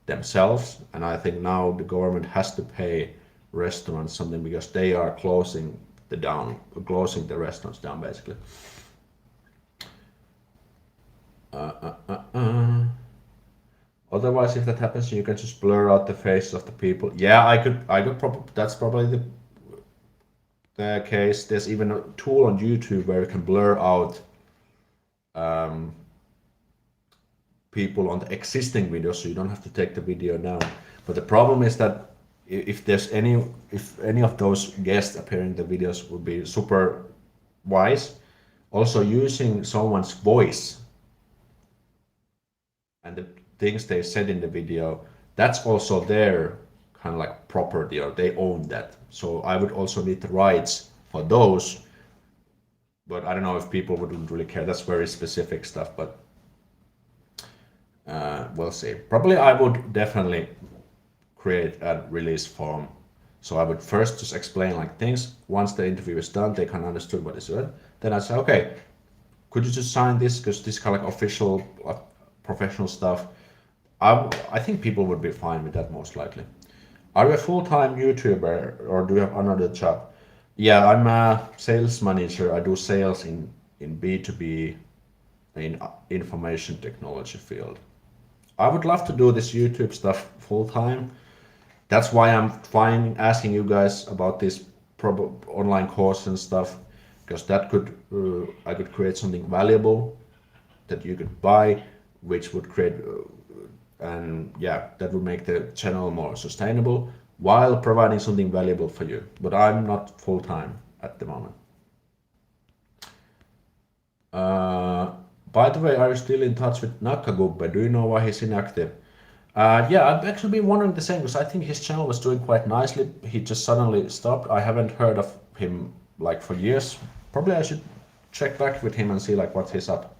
themselves, and I think now the government has to pay restaurants something because they are closing the restaurants down basically. Otherwise, if that happens, you can just blur out the faces of the people. Yeah, I could probably. That's probably the case. There's even a tool on YouTube where you can blur out um, people on the existing video, so you don't have to take the video down. But the problem is that if any of those guests appearing in the videos would be super wise, also using someone's voice and the things they said in the video, that's also their kind of like property, or they own that. So I would also need the rights for those, but I don't know if people wouldn't really care. That's very specific stuff, but we'll see. Probably I would definitely create a release form. So I would first just explain like things. Once the interview is done, they can understand what is good. Then I say, okay, could you just sign this because this kind of like official, professional stuff. I think people would be fine with that most likely. Are you a full-time YouTuber or do you have another job? Yeah, I'm a sales manager. I do sales in B2B in information technology field. I would love to do this YouTube stuff full time. That's why I'm fine asking you guys about this online course and stuff, because that could I could create something valuable that you could buy, which would create and yeah, that would make the channel more sustainable while providing something valuable for you. But I'm not full time at the moment. Uh, by the way, are you still in touch with Nakagubbe? Do you know why he's inactive? Yeah, I've actually been wondering the same because I think his channel was doing quite nicely. He just suddenly stopped. I haven't heard of him like for years. Probably I should check back with him and see like what he's up.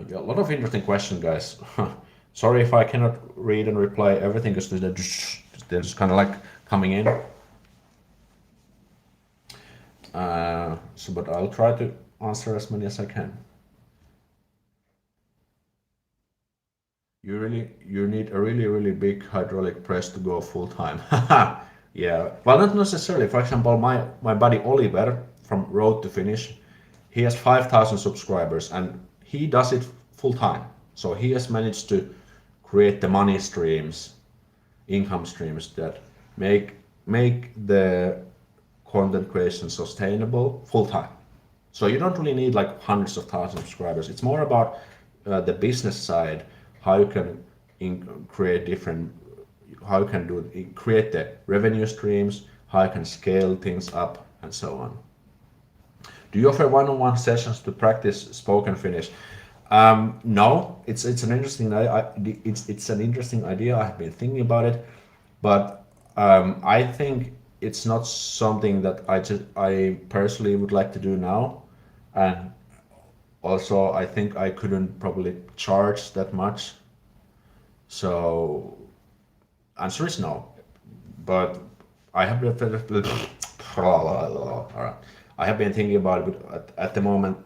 Yeah, a lot of interesting questions, guys. Sorry if I cannot read and reply everything because they're just kind of like coming in. But I'll try to answer as many as I can. You need a really big hydraulic press to go full time. Yeah, well, not necessarily. For example, my buddy Oliver from Road to Finish, he has 5,000 subscribers and he does it full time. So he has managed to create the money streams, income streams that make the content creation sustainable full time. So you don't really need like hundreds of thousands of subscribers. It's more about the business side, how you can create different, how you can create the revenue streams, how you can scale things up, and so on. Do you offer one-on-one sessions to practice spoken Finnish? No, it's an interesting it's an interesting idea. I've been thinking about it, but I think it's not something that I personally would like to do now, and also I think I couldn't probably charge that much. So answer is no. But I have been all right. I have been thinking about it, but at the moment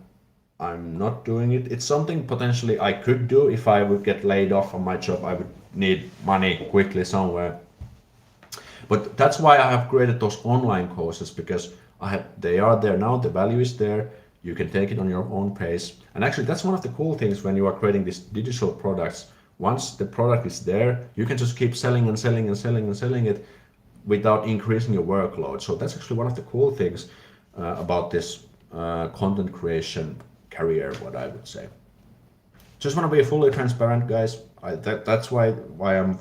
I'm not doing it. It's something potentially I could do if I would get laid off from my job. I would need money quickly somewhere. But that's why I have created those online courses because they are there now. The value is there. You can take it on your own pace. And actually, that's one of the cool things when you are creating these digital products. Once the product is there, you can just keep selling and selling and selling and selling it without increasing your workload. So that's actually one of the cool things about this content creation career, what I would say. Just want to be fully transparent, guys. That's why I'm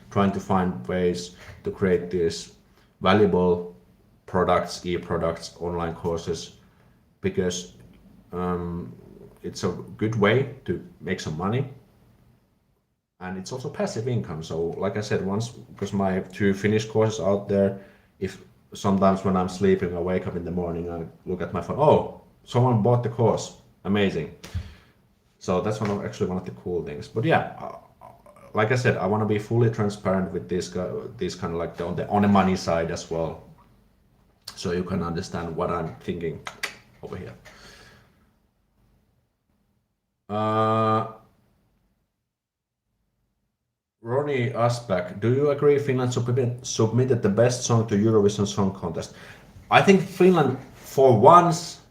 trying to find ways to create these valuable products, e-products, online courses, because it's a good way to make some money, and it's also passive income. So, like I said, once because my two Finnish courses out there, if sometimes when I'm sleeping, I wake up in the morning, I look at my phone. Oh, someone bought the course. Amazing. So that's actually one of the cool things. But yeah, like I said, I want to be fully transparent with this kind of like on the money side as well, so you can understand what I'm thinking over here. Uh, Ronnie Aspak, do you agree Finland submitted the best song to Eurovision Song Contest? I think Finland, for once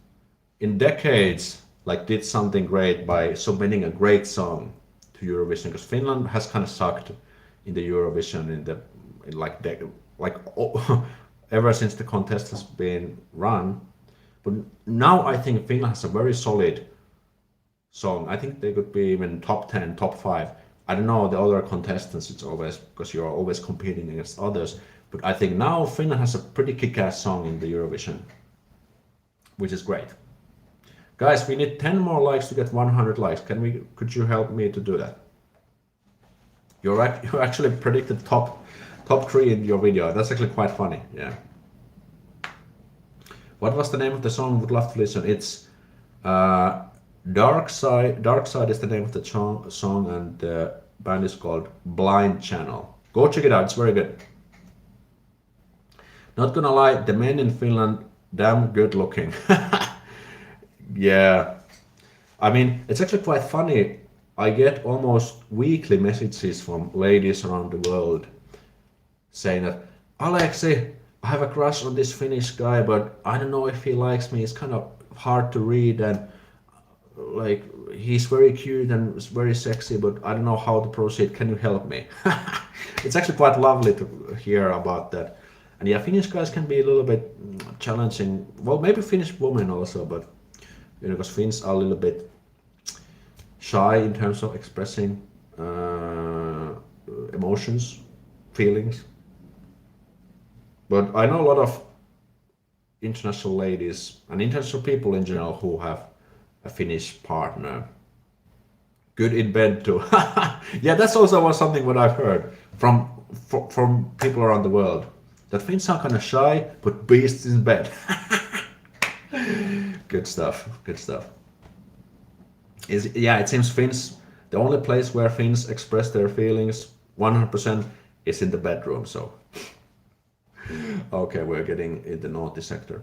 in decades, like did something great by submitting a great song to Eurovision, because Finland has kind of sucked in the Eurovision in like ever since the contest has been run. But now I think Finland has a very solid song. I think they could be even top 10, top 5. I don't know the other contestants, it's always because you're always competing against others. But I think now Finland has a pretty kick-ass song in the Eurovision, which is great. Guys, we need 10 more likes to get 100 likes. Could you help me to do that? You actually predicted top 3 in your video. That's actually quite funny. Yeah. What was the name of the song? Would love to listen. It's Dark Side. Dark Side is the name of the song, and the band is called Blind Channel. Go check it out. It's very good. Not gonna lie, the men in Finland damn good looking. Yeah. I mean, it's actually quite funny. I get almost weekly messages from ladies around the world saying that, Aleksi, I have a crush on this Finnish guy, but I don't know if he likes me. It's kind of hard to read, and like he's very cute and very sexy, but I don't know how to proceed. Can you help me? It's actually quite lovely to hear about that. And yeah, Finnish guys can be a little bit challenging. Well, maybe Finnish women also, but because Finns are a little bit shy in terms of expressing emotions, feelings. But I know a lot of international ladies and international people in general who have a Finnish partner. Good in bed too. Yeah, that's also something what I've heard from people around the world. That Finns are kind of shy, but beasts in bed. Good stuff. Good stuff. Yeah, it seems Finns. The only place where Finns express their feelings 100% is in the bedroom. So, okay, we're getting in the naughty sector.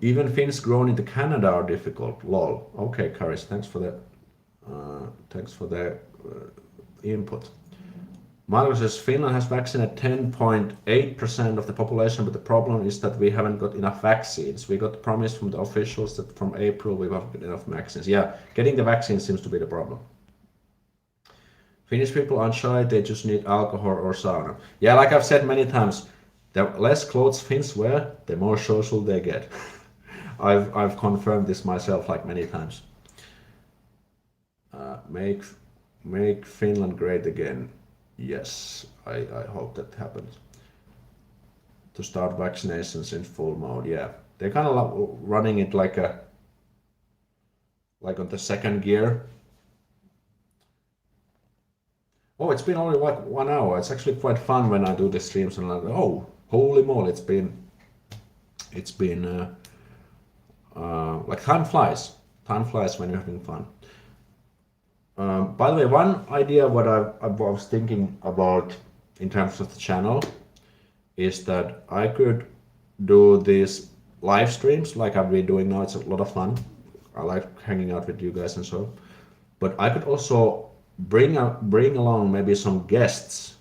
Even Finns grown into Canada are difficult. Lol. Okay, Karis, thanks for the input. Marco says Finland has vaccinated 10.8% of the population, but the problem is that we haven't got enough vaccines. We got the promise from the officials that from April we will get enough vaccines. Yeah, getting the vaccines seems to be the problem. Finnish people aren't shy, they just need alcohol or sauna. Yeah, like I've said many times, the less clothes Finns wear, the more social they get. I've confirmed this myself like many times. Make Finland great again. Yes, I hope that happens. To start vaccinations in full mode. Yeah, they're kind of running it like on the second gear. Oh, it's been only like 1 hour. It's actually quite fun when I do the streams and like, oh, holy moly, it's been like time flies. Time flies when you're having fun. By the way, one idea what I was thinking about in terms of the channel is that I could do these live streams like I've been doing now. It's a lot of fun. I like hanging out with you guys and so. But I could also bring along maybe some guests.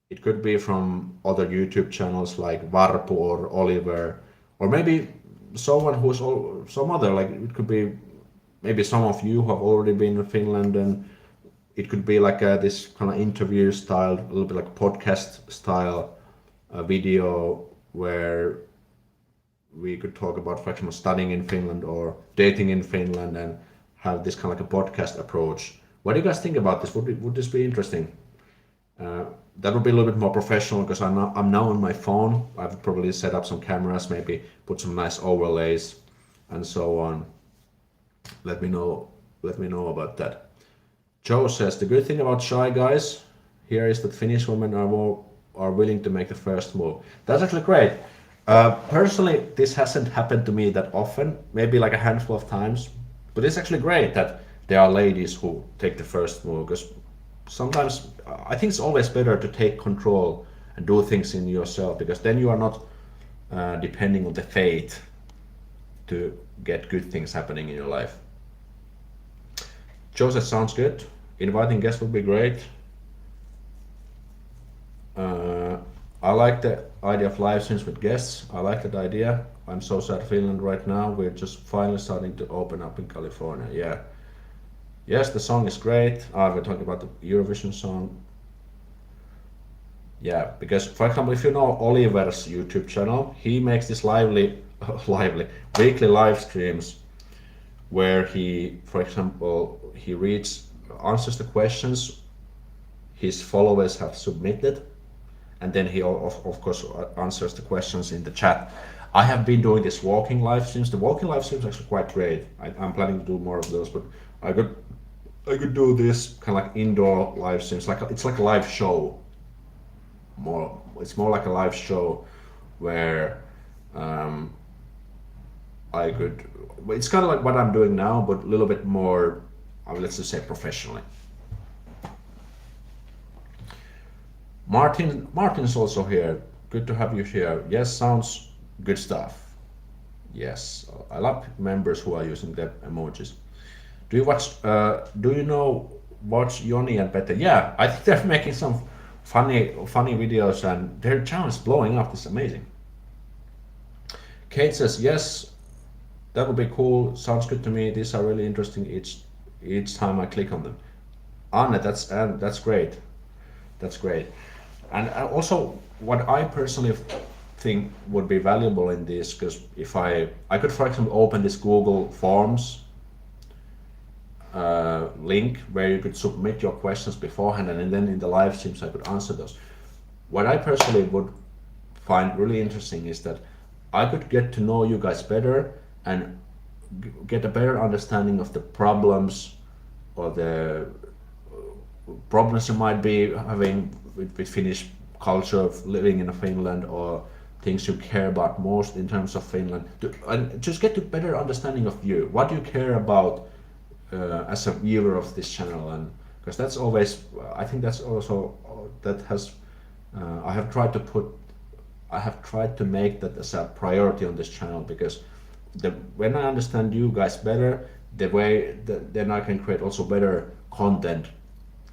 It could be from other YouTube channels like Varpu or Oliver, or maybe someone some other, like it could be maybe some of you who have already been in Finland, and it could be like this kind of interview style, a little bit like podcast style video where we could talk about, for example, studying in Finland or dating in Finland, and have this kind of like a podcast approach. What do you guys think about this? Would this be interesting? That would be a little bit more professional because I'm now on my phone. I've probably set up some cameras, maybe put some nice overlays and so on. Let me know. Let me know about that. Joe says the good thing about Shy Guys here is that Finnish women are willing to make the first move. That's actually great. Personally, this hasn't happened to me that often. Maybe like a handful of times, but it's actually great that there are ladies who take the first move, because sometimes I think it's always better to take control and do things in yourself, because then you are not depending on the fate to get good things happening in your life. Joseph sounds good. Inviting guests would be great. I like the idea of live streams with guests. I like that idea. I'm so sad Finland right now. We're just finally starting to open up in California. Yeah. Yes, the song is great. We're talking about the Eurovision song. Yeah, because for example, if you know Oliver's YouTube channel, he makes this lively weekly live streams where he, for example, he answers the questions his followers have submitted, and then he of course answers the questions in the chat. I have been doing this walking live streams. The walking live streams are actually quite great. I'm planning to do more of those, but I could do this kind of like indoor live streams. It's like a live show. It's more like a live show where I could. It's kind of like what I'm doing now, but a little bit more. Let's just say professionally. Martin's also here. Good to have you here. Yes, sounds good stuff. Yes, I love members who are using the emojis. Do you watch? Do you know watch Joni and Pete? Yeah, I think they're making some funny videos, and their channel is blowing up. It's amazing. Kate says yes, that would be cool. Sounds good to me. These are really interesting each time I click on them. Anne, that's great. That's great. And also, what I personally think would be valuable in this, because if I could, for example, open this Google Forms link where you could submit your questions beforehand, and then in the live streams I could answer those. What I personally would find really interesting is that I could get to know you guys better and get a better understanding of the problems or the problems you might be having with Finnish culture of living in Finland, or things you care about most in terms of Finland, and just get a better understanding of you. What do you care about as a viewer of this channel? And because that's always, I think that's also that has I have tried to make that as a priority on this channel, because when I understand you guys better, then I can create also better content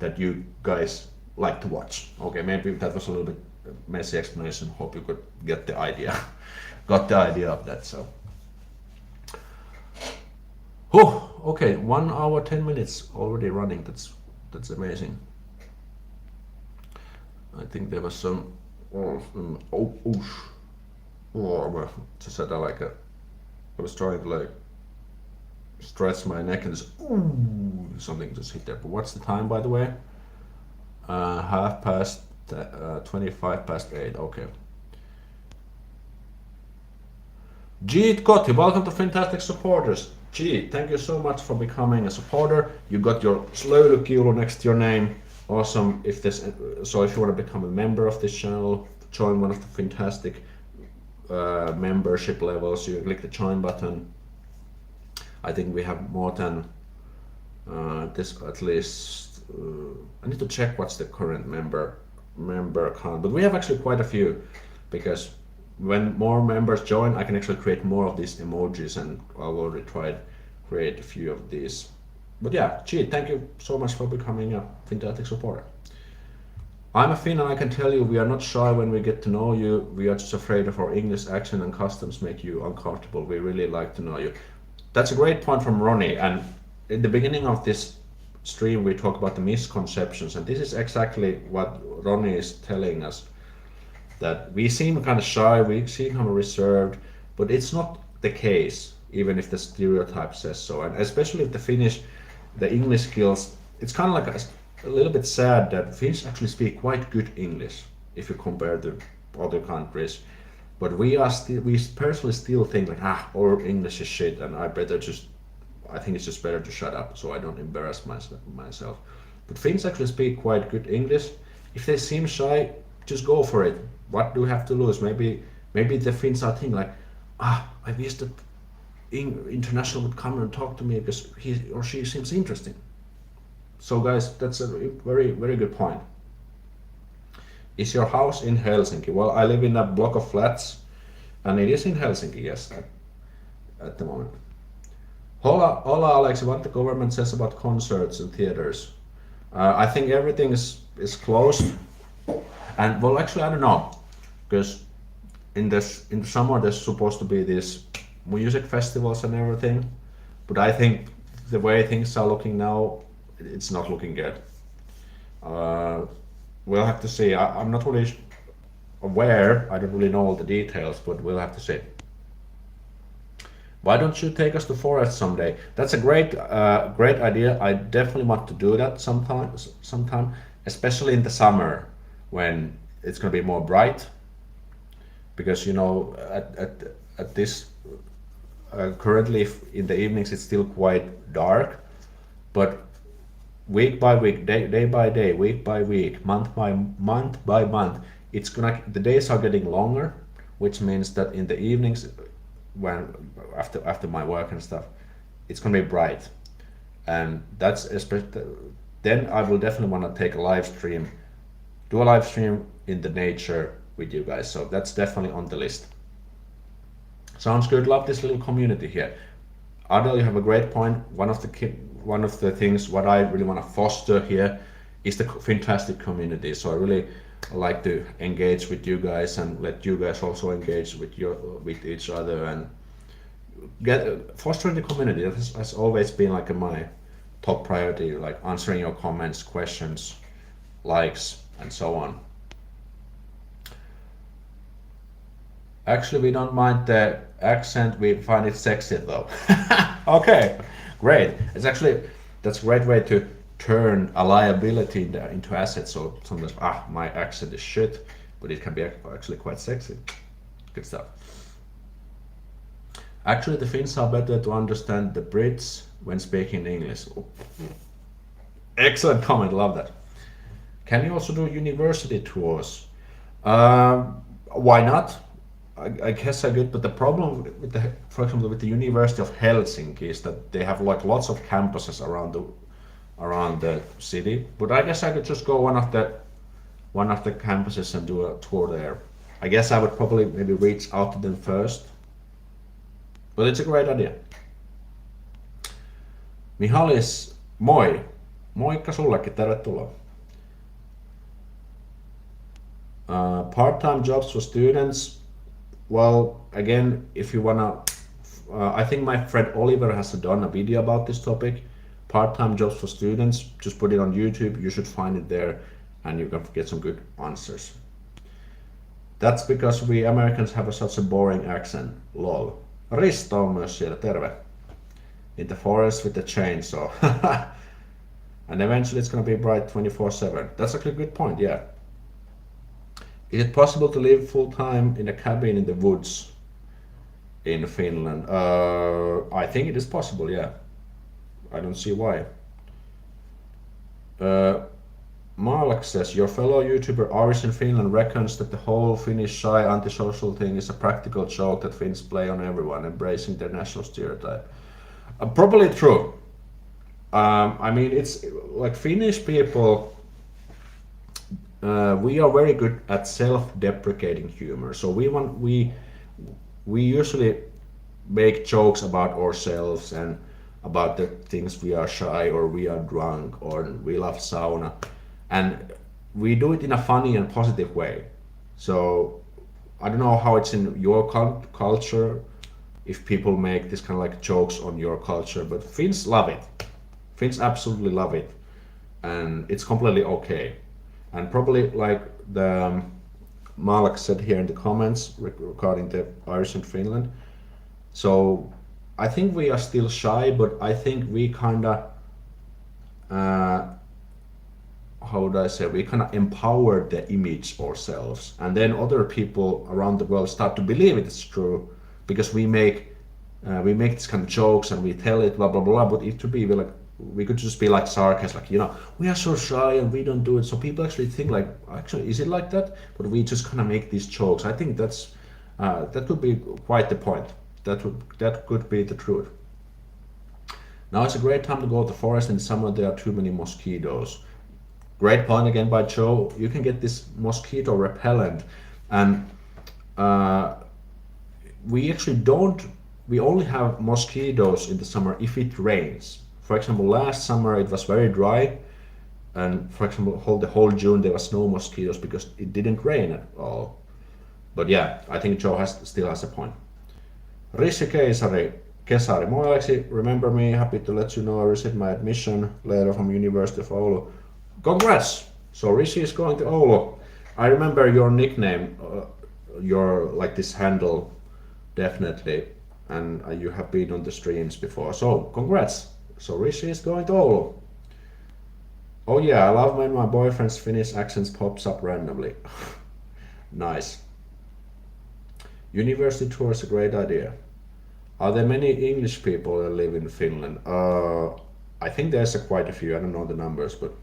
that you guys like to watch. Okay, maybe that was a little bit messy explanation. Hope you could get the idea. Got the idea of that. So, okay, 1 hour 10 minutes already running. That's amazing. I think there was some. Just had I was trying to like stretch my neck, and just something just hit there. But what's the time, by the way? 25 past 8. Okay. Jeet Kotti, welcome to Fantastic Supporters. Gee, thank you so much for becoming a supporter. You got your Slöydykilo next to your name. Awesome. If you want to become a member of this channel, join one of the fantastic membership levels. You click the join button. I think we have more than this at least. I need to check what's the current member count, but we have actually quite a few because when more members join, I can actually create more of these emojis, and I've already tried create a few of these. But yeah, gee, thank you so much for becoming a fantastic supporter. I'm a Finn and I can tell you we are not shy when we get to know you. We are just afraid of our English accent and customs make you uncomfortable. We really like to know you. That's a great point from Ronnie. And in the beginning of this stream, we talk about the misconceptions, and this is exactly what Ronnie is telling us. That we seem kind of shy, we seem kind of reserved, but it's not the case, even if the stereotype says so. And especially if the English skills, it's kind of like a little bit sad that Finns actually speak quite good English if you compare to other countries. But we personally still think like, our English is shit, and I think it's just better to shut up so I don't embarrass myself. But Finns actually speak quite good English. If they seem shy, just go for it. What do we have to lose? Maybe the Finns are thinking like, I wish that international would come and talk to me because he or she seems interesting. So guys, that's a very, very good point. Is your house in Helsinki? Well, I live in a block of flats, and it is in Helsinki, yes, at the moment. Hola, Aleksi, what the government says about concerts and theaters? I think everything is closed, and well, actually, I don't know, because in the summer there's supposed to be these music festivals and everything, but I think the way things are looking now, it's not looking good. We'll have to see. I'm not really aware. I don't really know all the details, but we'll have to see. Why don't you take us to forest someday? That's a great idea. I definitely want to do that sometime, especially in the summer when it's going to be more bright. Because at this currently in the evenings it's still quite dark, but week by week, day by day, week by week, month by month, the days are getting longer, which means that in the evenings, when after my work and stuff, it's gonna be bright, and that's especially. Then I will definitely want to take do a live stream in the nature with you guys. So that's definitely on the list. Sounds good. Love this little community here. Adel, you have a great point. One of the things what I really want to foster here is the fantastic community. So I really like to engage with you guys and let you guys also engage with each other and fostering the community. That has always been like my top priority, like answering your comments, questions, likes, and so on. Actually, we don't mind the accent. We find it sexy though. Okay, great. That's a great way to turn a liability into asset. So sometimes, my accent is shit, but it can be actually quite sexy. Good stuff. Actually, the Finns are better to understand the Brits when speaking English. Excellent comment. Love that. Can you also do university tours? Why not? I guess I could, but the problem for example, with the University of Helsinki is that they have like lots of campuses around the city. But I guess I could just go one of the campuses and do a tour there. I guess I would probably maybe reach out to them first. But it's a great idea. Mihalis, moi! Moikka sullekin, tervetuloa. Part-time jobs for students. Well, again, if you wanna, I think my friend Oliver has done a video about this topic. Part-time jobs for students. Just put it on YouTube. You should find it there, and you can get some good answers. That's because we Americans have such a boring accent. Lol. Risto on myös siellä, terve. In the forest with the chainsaw. And eventually it's gonna be bright 24/7. That's actually a good point, yeah. Is it possible to live full time in a cabin in the woods? in Finland. I think it is possible. Yeah, I don't see why. Uh, Marlak says your fellow YouTuber Aris in Finland reckons that the whole Finnish shy antisocial thing is a practical joke that Finns play on everyone, embracing their national stereotype. Probably true. I mean, it's like Finnish people. We are very good at self-deprecating humor. So we usually make jokes about ourselves and about the things we are shy or we are drunk or we love sauna, and we do it in a funny and positive way. So I don't know how it's in your culture if people make this kind of like jokes on your culture, but Finns love it. Finns absolutely love it, and it's completely okay. And probably like the Malak said here in the comments regarding the Irish and Finland. So I think we are still shy, but I think we kind of, uh, how would I say, we kind of empower the image ourselves, and then other people around the world start to believe it is true because we make this kind of jokes and we tell it blah blah blah. But it could be like we could just be like sarcasm, like we are so shy and we don't do it. So people actually think like, actually, is it like that? But we just kind of make these jokes. I think that could be quite the point. That could be the truth. Now it's a great time to go to the forest in summer. There are too many mosquitoes. Great point again by Joe. You can get this mosquito repellent, and uh, we actually don't. We only have mosquitoes in the summer if it rains. For example, last summer it was very dry, and for example, the whole June there was no mosquitoes because it didn't rain at all. But yeah, I think Joe still has a point. Rishi Kesari, moi Aleksi, remember me? Happy to let you know I received my admission letter from University of Oulu. Congrats! So Rishi is going to Oulu. I remember your nickname, your like this handle, definitely, and you have been on the streams before. So congrats! So Rishi is going to Oulu. Oh yeah, I love when my boyfriend's Finnish accent pops up randomly. Nice. University tour is a great idea. Are there many English people that live in Finland? I think there's quite a few. I don't know the numbers, but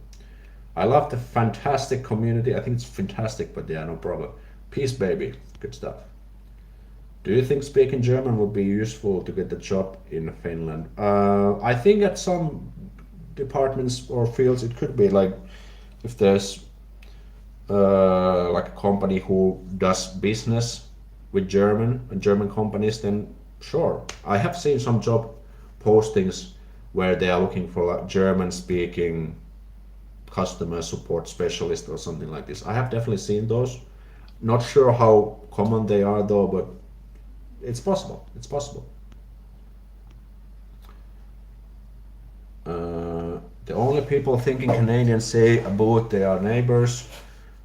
I love the fantastic community. I think it's fantastic, but yeah, no problem. Peace, baby. Good stuff. Do you think speaking German would be useful to get a job in Finland? I think at some departments or fields it could be, like if there's like a company who does business with German companies, then sure. I have seen some job postings where they are looking for like German speaking customer support specialist or something like this. I have definitely seen those. Not sure how common they are though, but it's possible. It's possible. The only people thinking Canadians say about they are neighbors.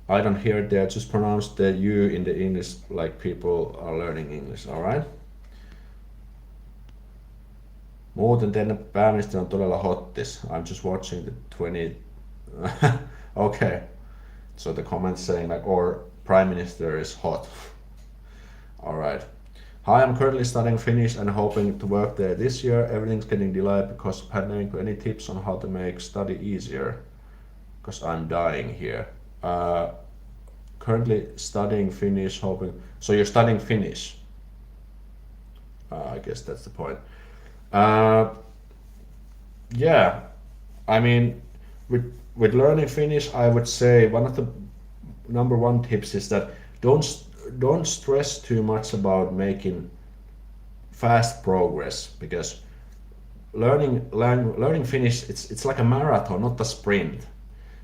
I don't hear it. They just pronounce the U in the English like people are learning English. All right. Muuten teidän pääministeri on todella hottis. I'm just watching the 20. Okay. So the comments saying like, or prime minister is hot. All right. Hi, I'm currently studying Finnish and hoping to work there this year. Everything's getting delayed because of pandemic. Any tips on how to make study easier? Because I'm dying here. Currently studying Finnish, hoping. So you're studying Finnish. I guess that's the point. Yeah, I mean, with learning Finnish, I would say one of the number one tips is that don't stress too much about making fast progress, because learning Finnish, it's like a marathon, not a sprint.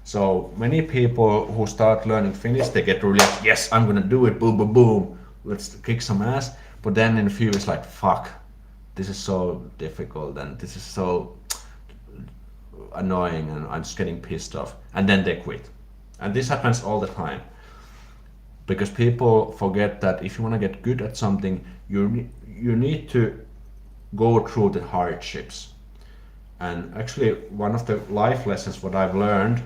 So many people who start learning Finnish, they get really like, yes, I'm gonna do it, boom, boom, boom, let's kick some ass. But then in a few, it's like, fuck, this is so difficult and this is so annoying and I'm just getting pissed off. And then they quit. And this happens all the time. Because people forget that if you want to get good at something, you need to go through the hardships. And actually, one of the life lessons what I've learned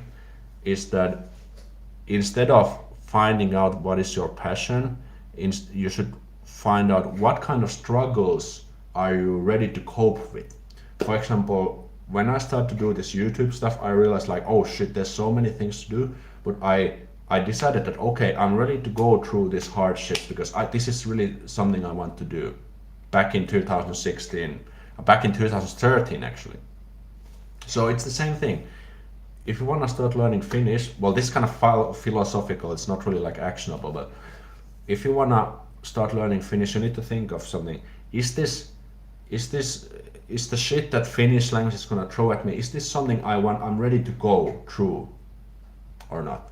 is that instead of finding out what is your passion, you should find out what kind of struggles are you ready to cope with. For example, when I start to do this YouTube stuff, I realized like, oh shit, there's so many things to do, but I decided that okay, I'm ready to go through this hardship because this is really something I want to do. Back in 2016, back in 2013 actually. So it's the same thing. If you want to start learning Finnish, well, this is kind of philosophical. It's not really like actionable, but if you want to start learning Finnish, you need to think of something. Is this is this is the shit that Finnish language is gonna throw at me? Is this something I'm ready to go through or not?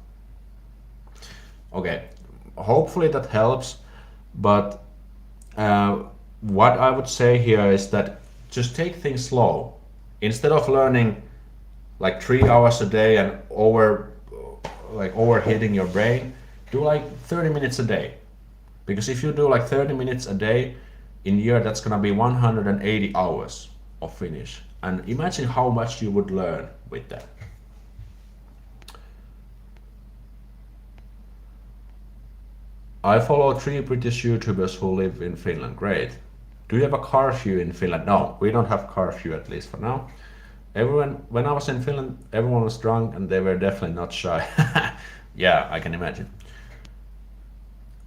Okay, hopefully that helps. But what I would say here is that just take things slow. Instead of learning like 3 hours a day and overheating your brain, do like 30 minutes a day. Because if you do like 30 minutes a day in a year, that's gonna be 180 hours of Finnish. And imagine how much you would learn with that. I follow 3 British YouTubers who live in Finland. Great. Do you have a curfew in Finland? No, we don't have curfew, at least for now. When I was in Finland, everyone was drunk and they were definitely not shy. Yeah, I can imagine.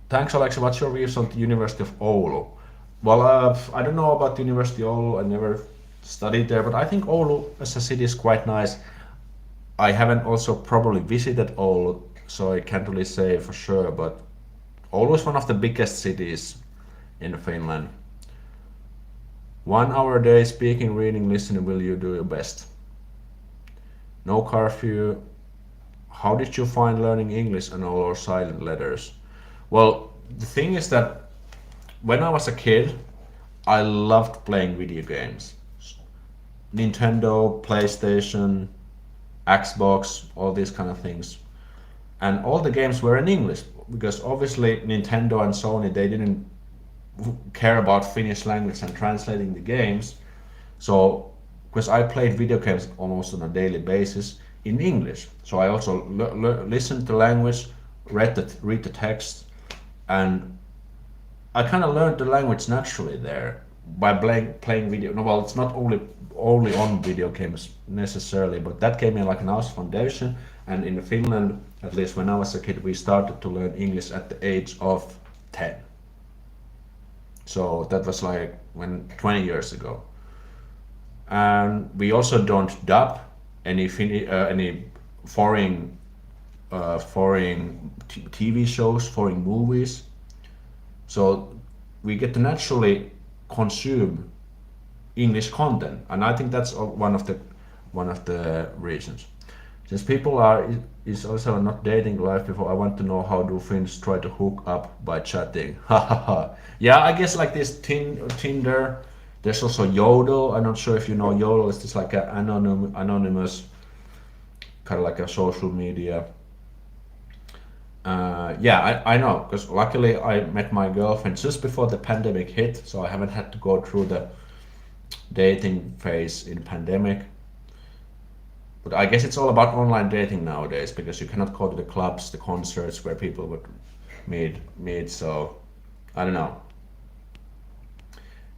Thanks, Aleksi. What's your views on the University of Oulu? Well, I don't know about the University of Oulu. I never studied there, but I think Oulu as a city is quite nice. I haven't also probably visited Oulu, so I can't really say for sure, but Oulu is one of the biggest cities in Finland. 1 hour a day speaking, reading, listening, will you do your best? No curfew. How did you find learning English and all our silent letters? Well, the thing is that when I was a kid, I loved playing video games. Nintendo, PlayStation, Xbox, all these kind of things. And all the games were in English because obviously Nintendo and Sony, they didn't care about Finnish language and translating the games. So, because I played video games almost on a daily basis in English. So I also listened to language, read the text, and I kind of learned the language naturally there by playing video. No, well, it's not only on video games necessarily, but that gave me like a nice foundation. And in Finland, at least when I was a kid, we started to learn English at the age of 10. So that was like 20 years ago. And we also don't dub any foreign TV shows, foreign movies. So we get to naturally consume English content, and I think that's one of the reasons. Since people is also not dating life before, I want to know how do Finns try to hook up by chatting. Yeah, I guess like this Tinder. There's also Yodel. I'm not sure if you know Yodel. It's just like an anonymous kind of like a social media. Yeah, I know, because luckily I met my girlfriend just before the pandemic hit, so I haven't had to go through the dating phase in pandemic. But I guess it's all about online dating nowadays because you cannot go to the clubs, the concerts where people would meet. So I don't know.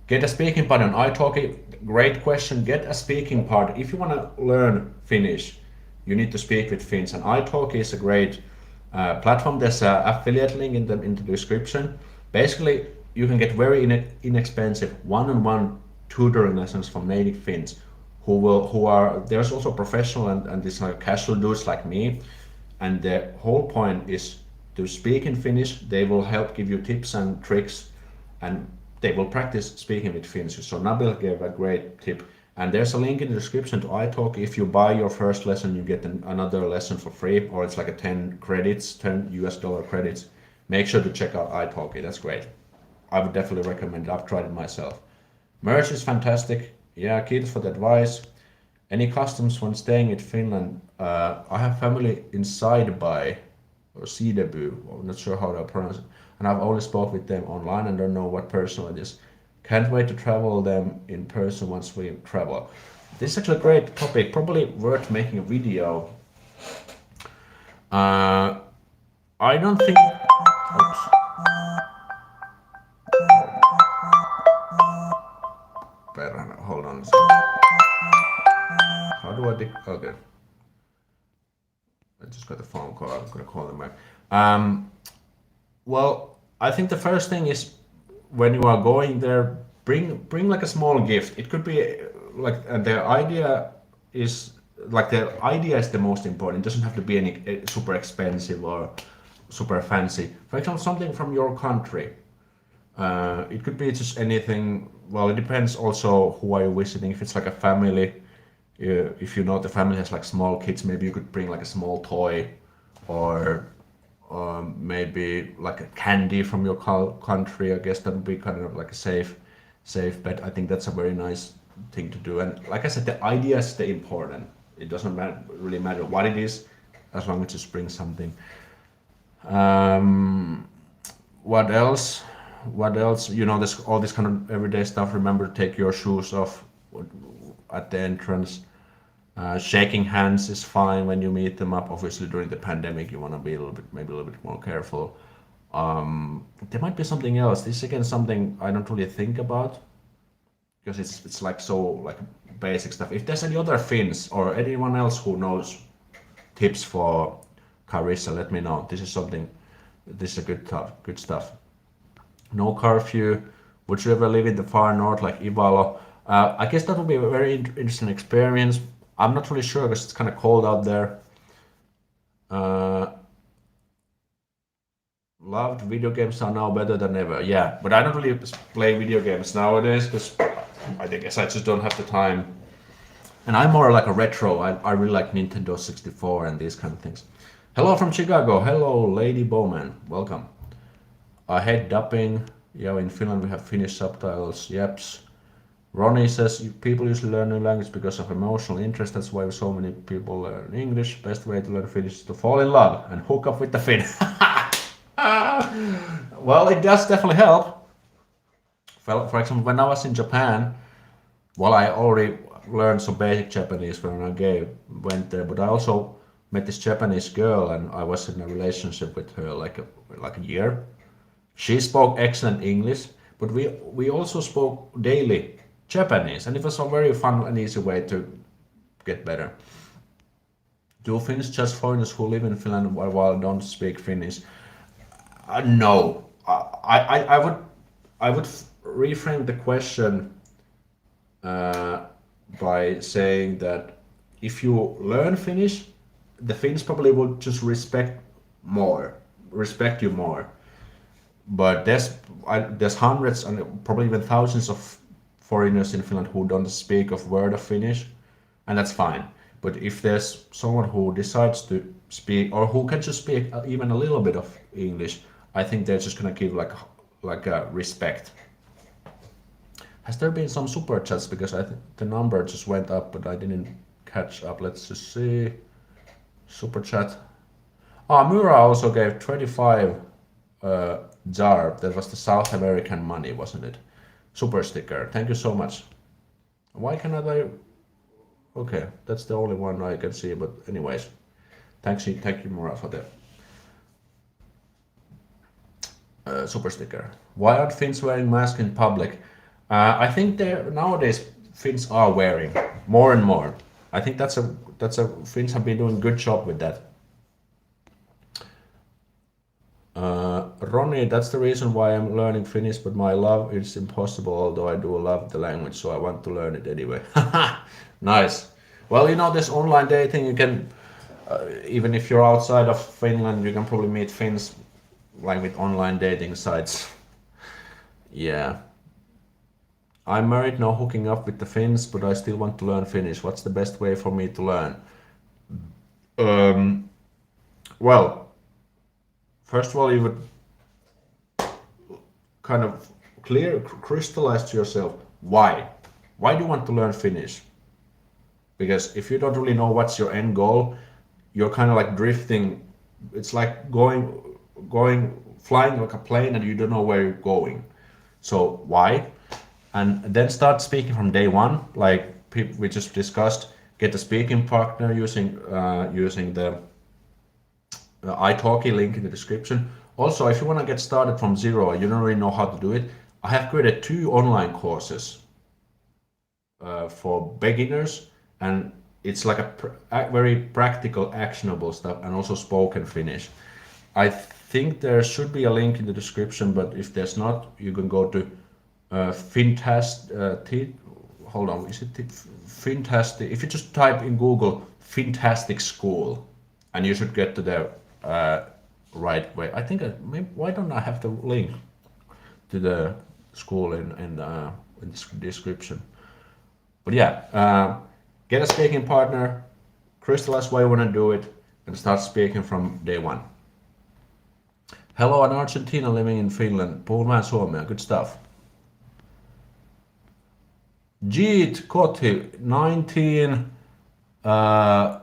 Get a speaking part on italki. Great question. Get a speaking part. If you want to learn Finnish, you need to speak with Finns, and italki is a great platform. There's an affiliate link in the description. Basically, you can get very inexpensive one-on-one tutoring lessons from native Finns there's also professional and these like casual dudes like me, and the whole point is to speak in Finnish. They will help give you tips and tricks, and they will practice speaking with Finns. So Nabil gave a great tip, and there's a link in the description to italki. If you buy your first lesson, you get another lesson for free, or it's like a 10 US dollar credits. Make sure to check out italki. That's great. I would definitely recommend it. I've tried it myself. Merch is fantastic. Yeah, kiitos for the advice. Any customs when staying in Finland? I have family in Sideby or Sideby, I'm not sure how to pronounce it, and I've only spoke with them online and don't know what person it is. Can't wait to travel them in person once we travel. This is actually a great topic, probably worth making a video. I don't think. Oops. Okay, I just got a phone call. I'm gonna call them back. Um, well, I think the first thing is when you are going there, bring like a small gift. It could be like the idea is the idea is the most important. It doesn't have to be any super expensive or super fancy. For example, something from your country. It could be just anything. Well, it depends also who are you visiting. If it's like a family, if you know the family has like small kids, maybe you could bring like a small toy, or maybe like a candy from your country. I guess that would be kind of like a safe bet. I think that's a very nice thing to do. And like I said, the idea is the important. It doesn't really matter what it is, as long as you bring something. Um, what else? What else? You know, this all this kind of everyday stuff. Remember to take your shoes off at the entrance. Shaking hands is fine when you meet them up. Obviously, during the pandemic, you want to be a little bit, maybe a little bit more careful. There might be something else. This is again something I don't really think about because it's like so like basic stuff. If there's any other Finns or anyone else who knows tips for Carissa, let me know. This is something. This is a good stuff. No curfew. Would you ever live in the far north like Ivalo? I guess that would be a very interesting experience. I'm not really sure because it's kind of cold out there. Uh, Loved video games are now better than ever. Yeah, but I don't really play video games nowadays because I guess I just don't have the time. And I'm more like a retro. I really like Nintendo 64 and these kind of things. Hello from Chicago. Hello, Lady Bowman. Welcome. I hate dubbing. Yeah, in Finland we have Finnish subtitles. Yeps. Ronnie says people usually learn new language because of emotional interest. That's why so many people learn English. Best way to learn Finnish is to fall in love and hook up with the Finn. Well, it does definitely help. Well, for example, when I was in Japan, well, I already learned some basic Japanese when went there, but I also met this Japanese girl, and I was in a relationship with her like a year. She spoke excellent English, but we also spoke daily Japanese, and it was a very fun and easy way to get better. Do Finns just foreigners who live in Finland while don't speak Finnish? No, I would reframe the question by saying that if you learn Finnish, the Finns probably would just respect you more. But there's hundreds and probably even thousands of foreigners in Finland who don't speak a word of Finnish, and that's fine. But if there's someone who decides to speak or who can just speak even a little bit of English, I think they're just gonna give like a respect. Has there been some super chats because I think the number just went up, but I didn't catch up. Let's just see. Super chat. Mura also gave 25 jar. That was the South American money, wasn't it? Super sticker. Thank you so much. Why cannot I? Okay, that's the only one I can see. But anyways, thank you, Mura, for the super sticker. Why aren't Finns wearing masks in public? I think nowadays Finns are wearing more and more. I think that's a Finns have been doing a good job with that. Ronnie, that's the reason why I'm learning Finnish, but my love is impossible, although I do love the language, so I want to learn it anyway. Nice. Well, this online dating, you can, even if you're outside of Finland, you can probably meet Finns like with online dating sites. Yeah. I'm married, no hooking up with the Finns, but I still want to learn Finnish. What's the best way for me to learn? Well, first of all, you would kind of crystallize to yourself why. Why do you want to learn Finnish? Because if you don't really know what's your end goal, you're kind of like drifting. It's like flying like a plane and you don't know where you're going. So why? And then start speaking from day one, like we just discussed. Get a speaking partner using the italki link in the description. Also, if you want to get started from zero and you don't really know how to do it, I have created 2 online courses for beginners, and it's like a very practical, actionable stuff, and also spoken Finnish. I think there should be a link in the description, but if there's not, you can go to hold on, is it Fantastic? If you just type in Google Fantastic School, and you should get to the right way. I think maybe, why don't I have the link to the school in the description? But yeah, get a speaking partner, crystallize why you want to do it, and start speaking from day one. Hello, an Argentina living in Finland. Puhun vähän suomea. Good stuff. Jeet Kothi, 19. I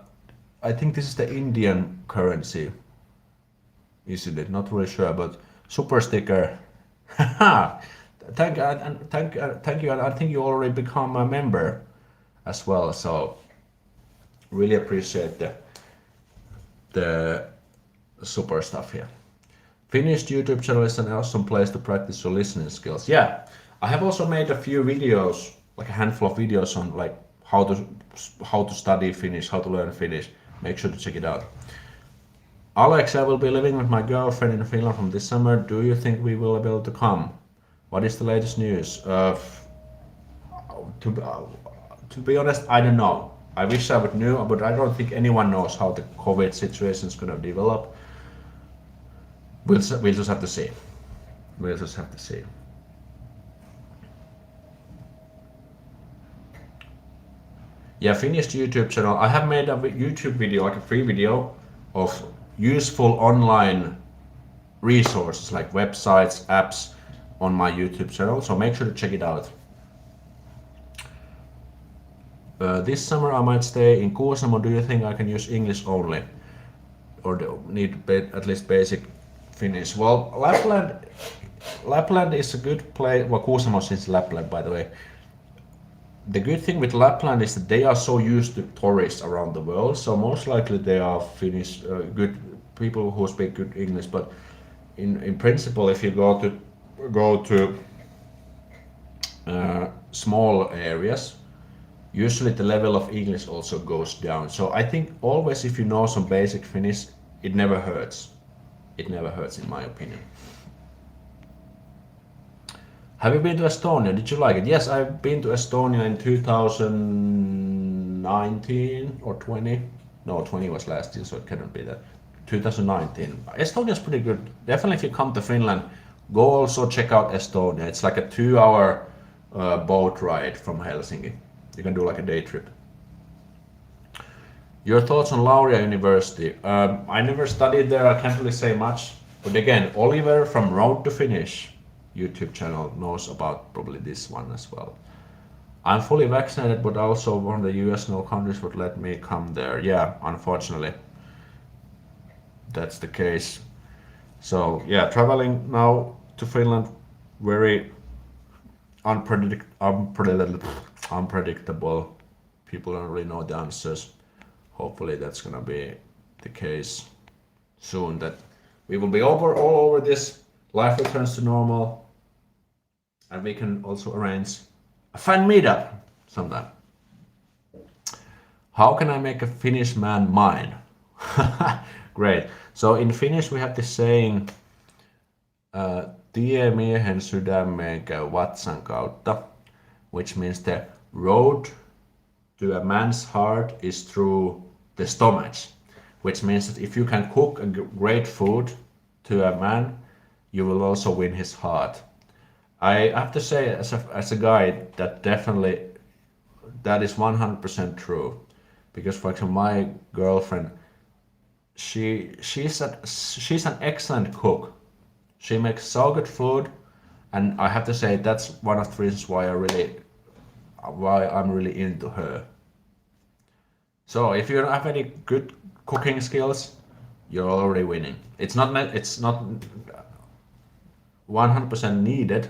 think this is the Indian currency. Isn't it? Not really sure, but super sticker. Thank you, and I think you already become a member as well. So really appreciate the super stuff here. Finnish YouTube channel is an awesome place to practice your listening skills. Yeah, I have also made a few videos, like a handful of videos on like how to study Finnish, how to learn Finnish. Make sure to check it out. Aleksi, I will be living with my girlfriend in Finland from this summer. Do you think we will be able to come? What is the latest news? To be honest, I don't know. I wish I would know, but I don't think anyone knows how the COVID situation is going to develop. We'll just have to see. We'll just have to see. Yeah, Finnish YouTube channel. I have made a YouTube video, like a free video of useful online resources like websites, apps on my YouTube channel. So make sure to check it out. This summer I might stay in Kuusamo. Do you think I can use English only? Or need at least basic Finnish? Well, Lapland is a good place. Well, Kuusamo is Lapland, by the way. The good thing with Lapland is that they are so used to tourists around the world, so most likely they are Finnish, good people who speak good English. But in principle, if you go to small areas, usually the level of English also goes down. So I think always if you know some basic Finnish, it never hurts. It never hurts, in my opinion. Have you been to Estonia? Did you like it? Yes, I've been to Estonia in 2019 or 20. No, 20 was last year, so it cannot be that. 2019. Estonia is pretty good. Definitely, if you come to Finland, go also check out Estonia. It's like a 2-hour boat ride from Helsinki. You can do like a day trip. Your thoughts on Lauria University? I never studied there. I can't really say much. But again, Oliver from Road to Finnish YouTube channel knows about probably this one as well. I'm fully vaccinated, but also one of the US no countries would let me come there. Yeah, unfortunately, that's the case. So yeah, traveling now to Finland, very unpredictable. People don't really know the answers. Hopefully that's gonna be the case soon, that we will be all over this, life returns to normal, and we can also arrange a fan meetup sometime. How can I make a Finnish man mine? Great. So in Finnish we have this saying, tie miehen sydämeen käy vatsan kautta, which means the road to a man's heart is through the stomach, which means that if you can cook a great food to a man, you will also win his heart. I have to say, as a guy, that definitely, that is 100% true. Because for example, my girlfriend, she's an excellent cook. She makes so good food, and I have to say that's one of the reasons why I'm really into her. So if you don't have any good cooking skills, you're already winning. It's not 100% needed,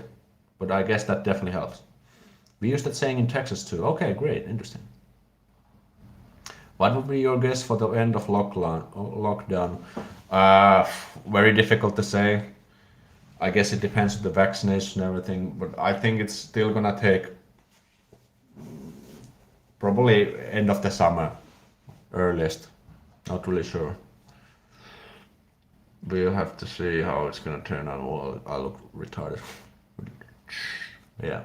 but I guess that definitely helps. We use that saying in Texas too. Okay, great, interesting. What would be your guess for the end of lockdown? Very difficult to say. I guess it depends on the vaccination and everything, but I think it's still gonna take probably end of the summer earliest. Not really sure. We'll have to see how it's gonna turn out. Well, I look retarded. Yeah.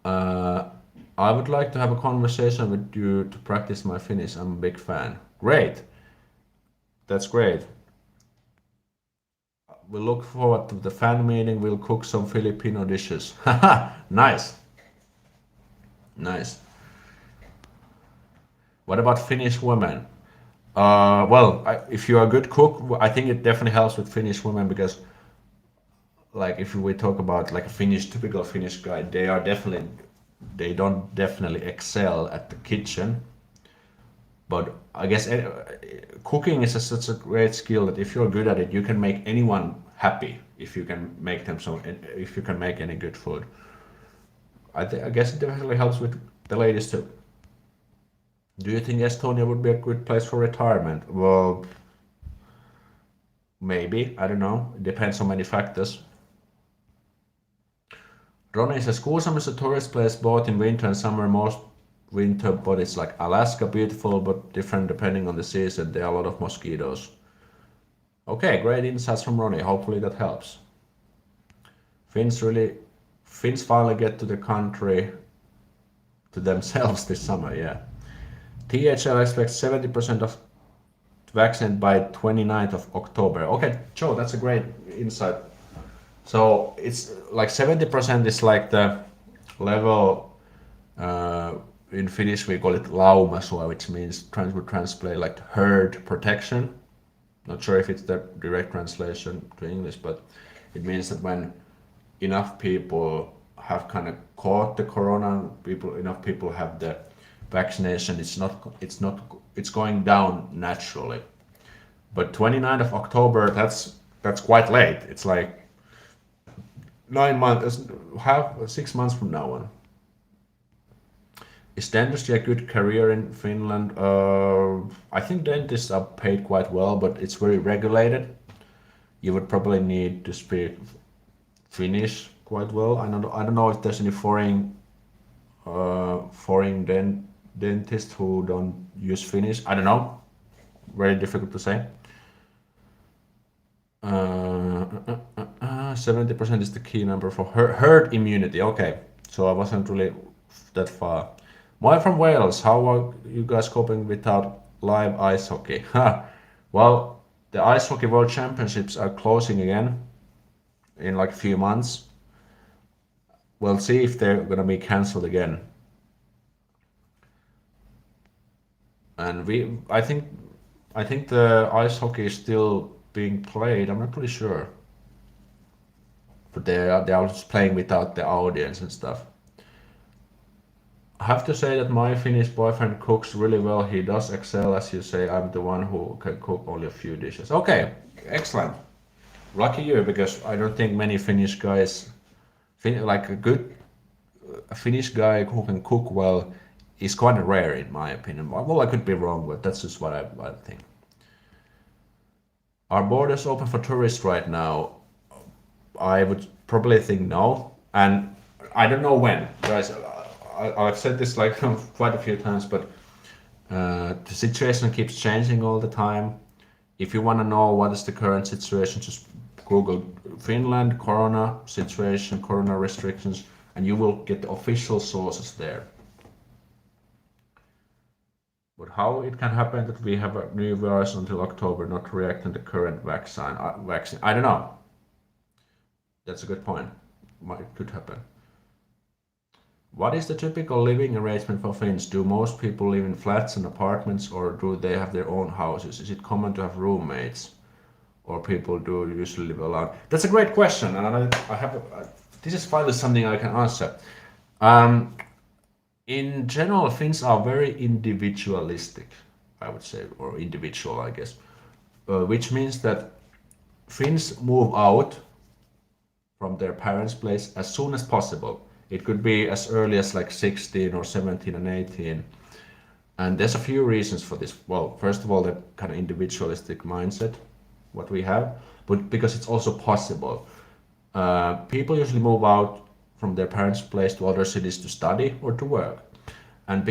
Uh, I would like to have a conversation with you to practice my Finnish. I'm a big fan. Great. That's great. We'll look forward to the fan meeting. We'll cook some Filipino dishes. Haha, nice. Nice. What about Finnish women? Well, if you're a good cook, I think it definitely helps with Finnish women because, like, if we talk about like a typical Finnish guy, they don't definitely excel at the kitchen. But I guess cooking is such a great skill that if you're good at it, you can make anyone happy if you can make them if you can make any good food. I guess it definitely helps with the ladies too. Do you think Estonia would be a good place for retirement? Well, maybe. I don't know. It depends on many factors. Ronnie says Kuusam is a tourist place both in winter and summer. Most winter, but it's like Alaska, beautiful but different depending on the season. There are a lot of mosquitoes. Okay, great insights from Ronnie. Hopefully that helps. Finns finally get to the country to themselves this summer. Yeah. THL expects 70% of vaccinated by 29th of October. Okay, Joe, that's a great insight. So it's like 70% is like the level, in Finnish we call it laumasua, which means would translate like herd protection. Not sure if it's the direct translation to English, but it means that when enough people have kind of caught the corona, enough people have the vaccination, it's going down naturally. But 29th of October, that's quite late. It's like 9 months, 6 months from now on. Is dentistry a good career in Finland? I think dentists are paid quite well, but it's very regulated. You would probably need to speak Finnish quite well. I don't know if there's any foreign dentists who don't use Finnish. I don't know. Very difficult to say. 70% is the key number for herd immunity. Okay, so I wasn't really that far. Moi from Wales. How are you guys coping without live ice hockey? Well, the ice hockey world championships are closing again in like a few months. We'll see if they're gonna be cancelled again. And I think the ice hockey is still being played. I'm not really sure, but they are just playing without the audience and stuff. I have to say that my Finnish boyfriend cooks really well. He does excel, as you say. I'm the one who can cook only a few dishes. Okay, excellent. Lucky you, because I don't think many Finnish guys, like a Finnish guy who can cook well is kind of rare in my opinion. Well, I could be wrong, but that's just what I think. Are borders open for tourists right now? I would probably think no, and I don't know when, guys. I've said this like quite a few times, but the situation keeps changing all the time. If you want to know what is the current situation, just Google Finland corona situation, corona restrictions, and you will get the official sources there. But how it can happen that we have a new virus until October not reacting to current vaccine? I don't know. That's a good point. It could happen. What is the typical living arrangement for Finns? Do most people live in flats and apartments, or do they have their own houses? Is it common to have roommates, or people do usually live alone? That's a great question, and I have this is finally something I can answer. In general, Finns are very individualistic, I would say, or individual, I guess, which means that Finns move out from their parents' place as soon as possible. It could be as early as like 16 or 17 and 18. And there's a few reasons for this. Well, first of all, the kind of individualistic mindset, what we have, but because it's also possible. People usually move out from their parents' place to other cities to study or to work. And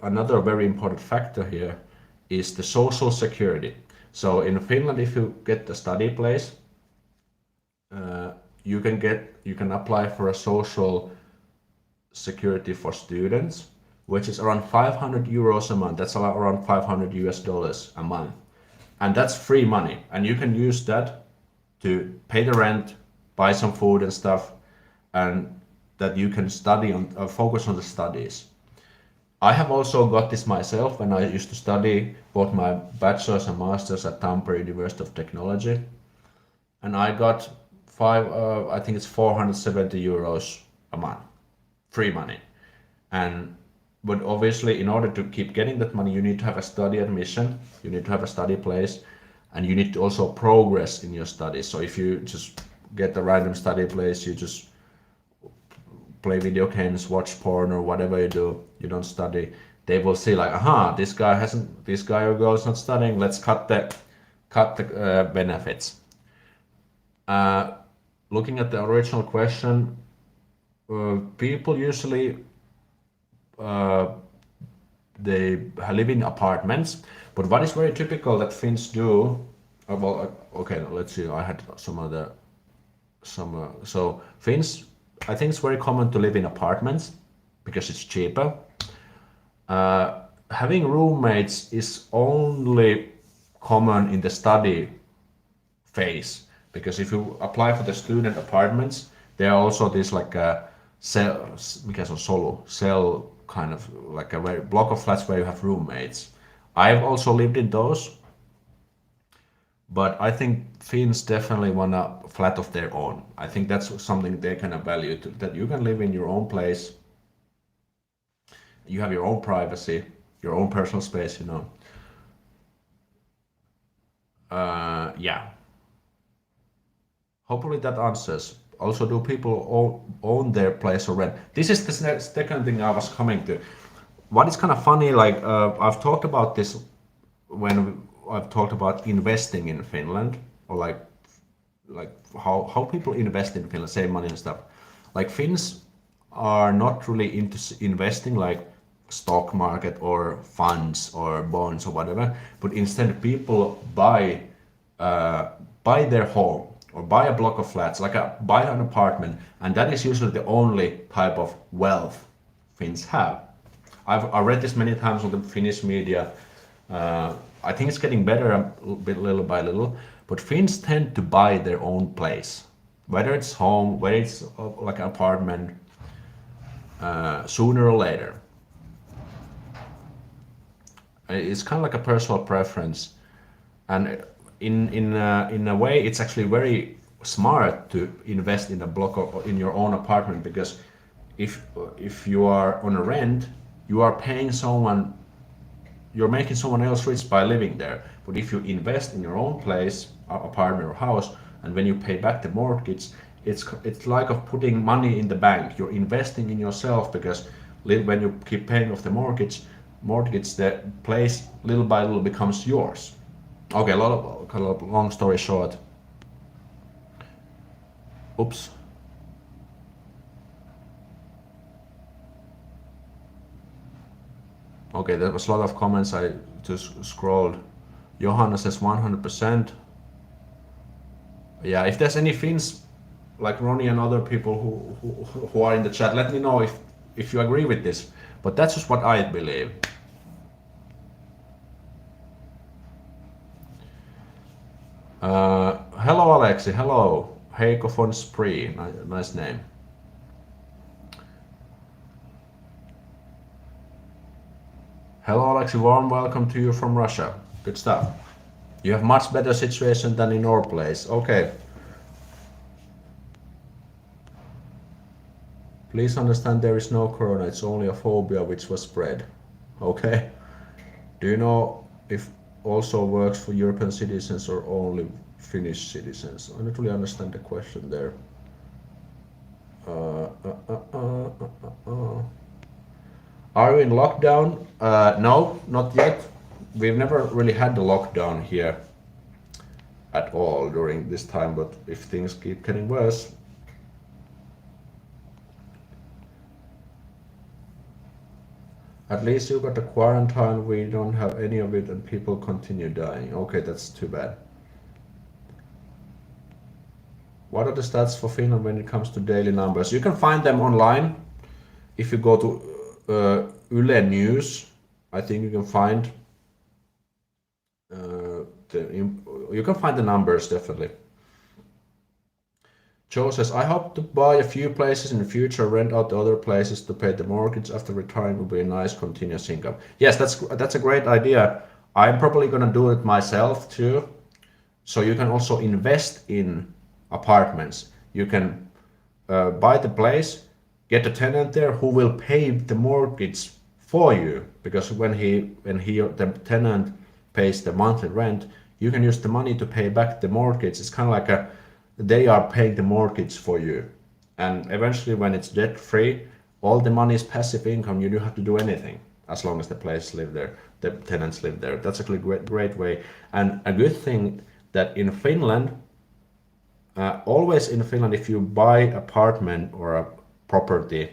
another very important factor here is the social security. So in Finland, if you get a study place, you can apply for a social security for students, which is around 500 euros a month. That's around 500 US dollars a month, and that's free money, and you can use that to pay the rent, buy some food and stuff, and that you can study on focus on the studies. I have also got this myself when I used to study both my bachelor's and master's at Tampere University of Technology, and I got I think it's 470 euros a month, free money. And but obviously, in order to keep getting that money, you need to have a study admission, you need to have a study place, and you need to also progress in your studies. So if you just get a random study place, you just play video games, watch porn, or whatever you do, you don't study, they will see like, aha, this guy or girl is not studying. Let's cut the benefits. Looking at the original question, people usually they live in apartments, but what is very typical that Finns do, okay, let's see, I had so Finns, I think it's very common to live in apartments because it's cheaper. Having roommates is only common in the study phase, because if you apply for the student apartments, there are also this like a cell kind of like a very block of flats where you have roommates. I've also lived in those, but I think Finns definitely want a flat of their own. I think that's something they can value, that you can live in your own place, you have your own privacy, your own personal space, yeah. Hopefully that answers. Also, do people own their place or rent? This is the second thing I was coming to. What is kind of funny, like I've talked about this when I've talked about investing in Finland, or like how people invest in Finland, save money and stuff. Like Finns are not really into investing like stock market or funds or bonds or whatever, but instead people buy their home or buy a block of flats, buy an apartment, and that is usually the only type of wealth Finns have. I read this many times on the Finnish media. I think it's getting better a bit, little by little, but Finns tend to buy their own place, whether it's home, whether it's like an apartment, sooner or later. It's kind of like a personal preference, and in a way, it's actually very smart to invest in a block or in your own apartment, because if you are on a rent, you are paying someone, you're making someone else rich by living there. But if you invest in your own place, apartment or house, and when you pay back the mortgage, it's like of putting money in the bank. You're investing in yourself, because when you keep paying off the mortgage, the place little by little becomes yours. Okay, kind of long story short. Oops. Okay, there was a lot of comments. I just scrolled. Johanna says 100%. Yeah, if there's any Finns like Ronnie and other people who are in the chat, let me know if you agree with this. But that's just what I believe. Hello Aleksi, hello. Heiko von Spree, nice name. Hello Aleksi, warm welcome to you from Russia. Good stuff. You have much better situation than in our place. Okay. Please understand there is no corona, it's only a phobia which was spread. Okay. Do you know if also works for European citizens or only Finnish citizens? I don't really understand the question there. Are you in lockdown? No, not yet. We've never really had the lockdown here at all during this time, but if things keep getting worse. At least you got the quarantine. We don't have any of it, and people continue dying. Okay, that's too bad. What are the stats for Finland when it comes to daily numbers? You can find them online. If you go to Yle News, I think you can find you can find the numbers definitely. Joe says, I hope to buy a few places in the future, rent out the other places to pay the mortgage after retiring will be a nice continuous income. Yes, that's a great idea. I'm probably gonna do it myself too. So you can also invest in apartments. You can buy the place, get a tenant there who will pay the mortgage for you. Because when the tenant pays the monthly rent, you can use the money to pay back the mortgage. It's kind of like they are paying the mortgage for you. And eventually, when it's debt free, all the money is passive income. You don't have to do anything as long as the place live there, the tenants live there. That's actually a great way. And a good thing that in Finland, always in Finland, if you buy apartment or a property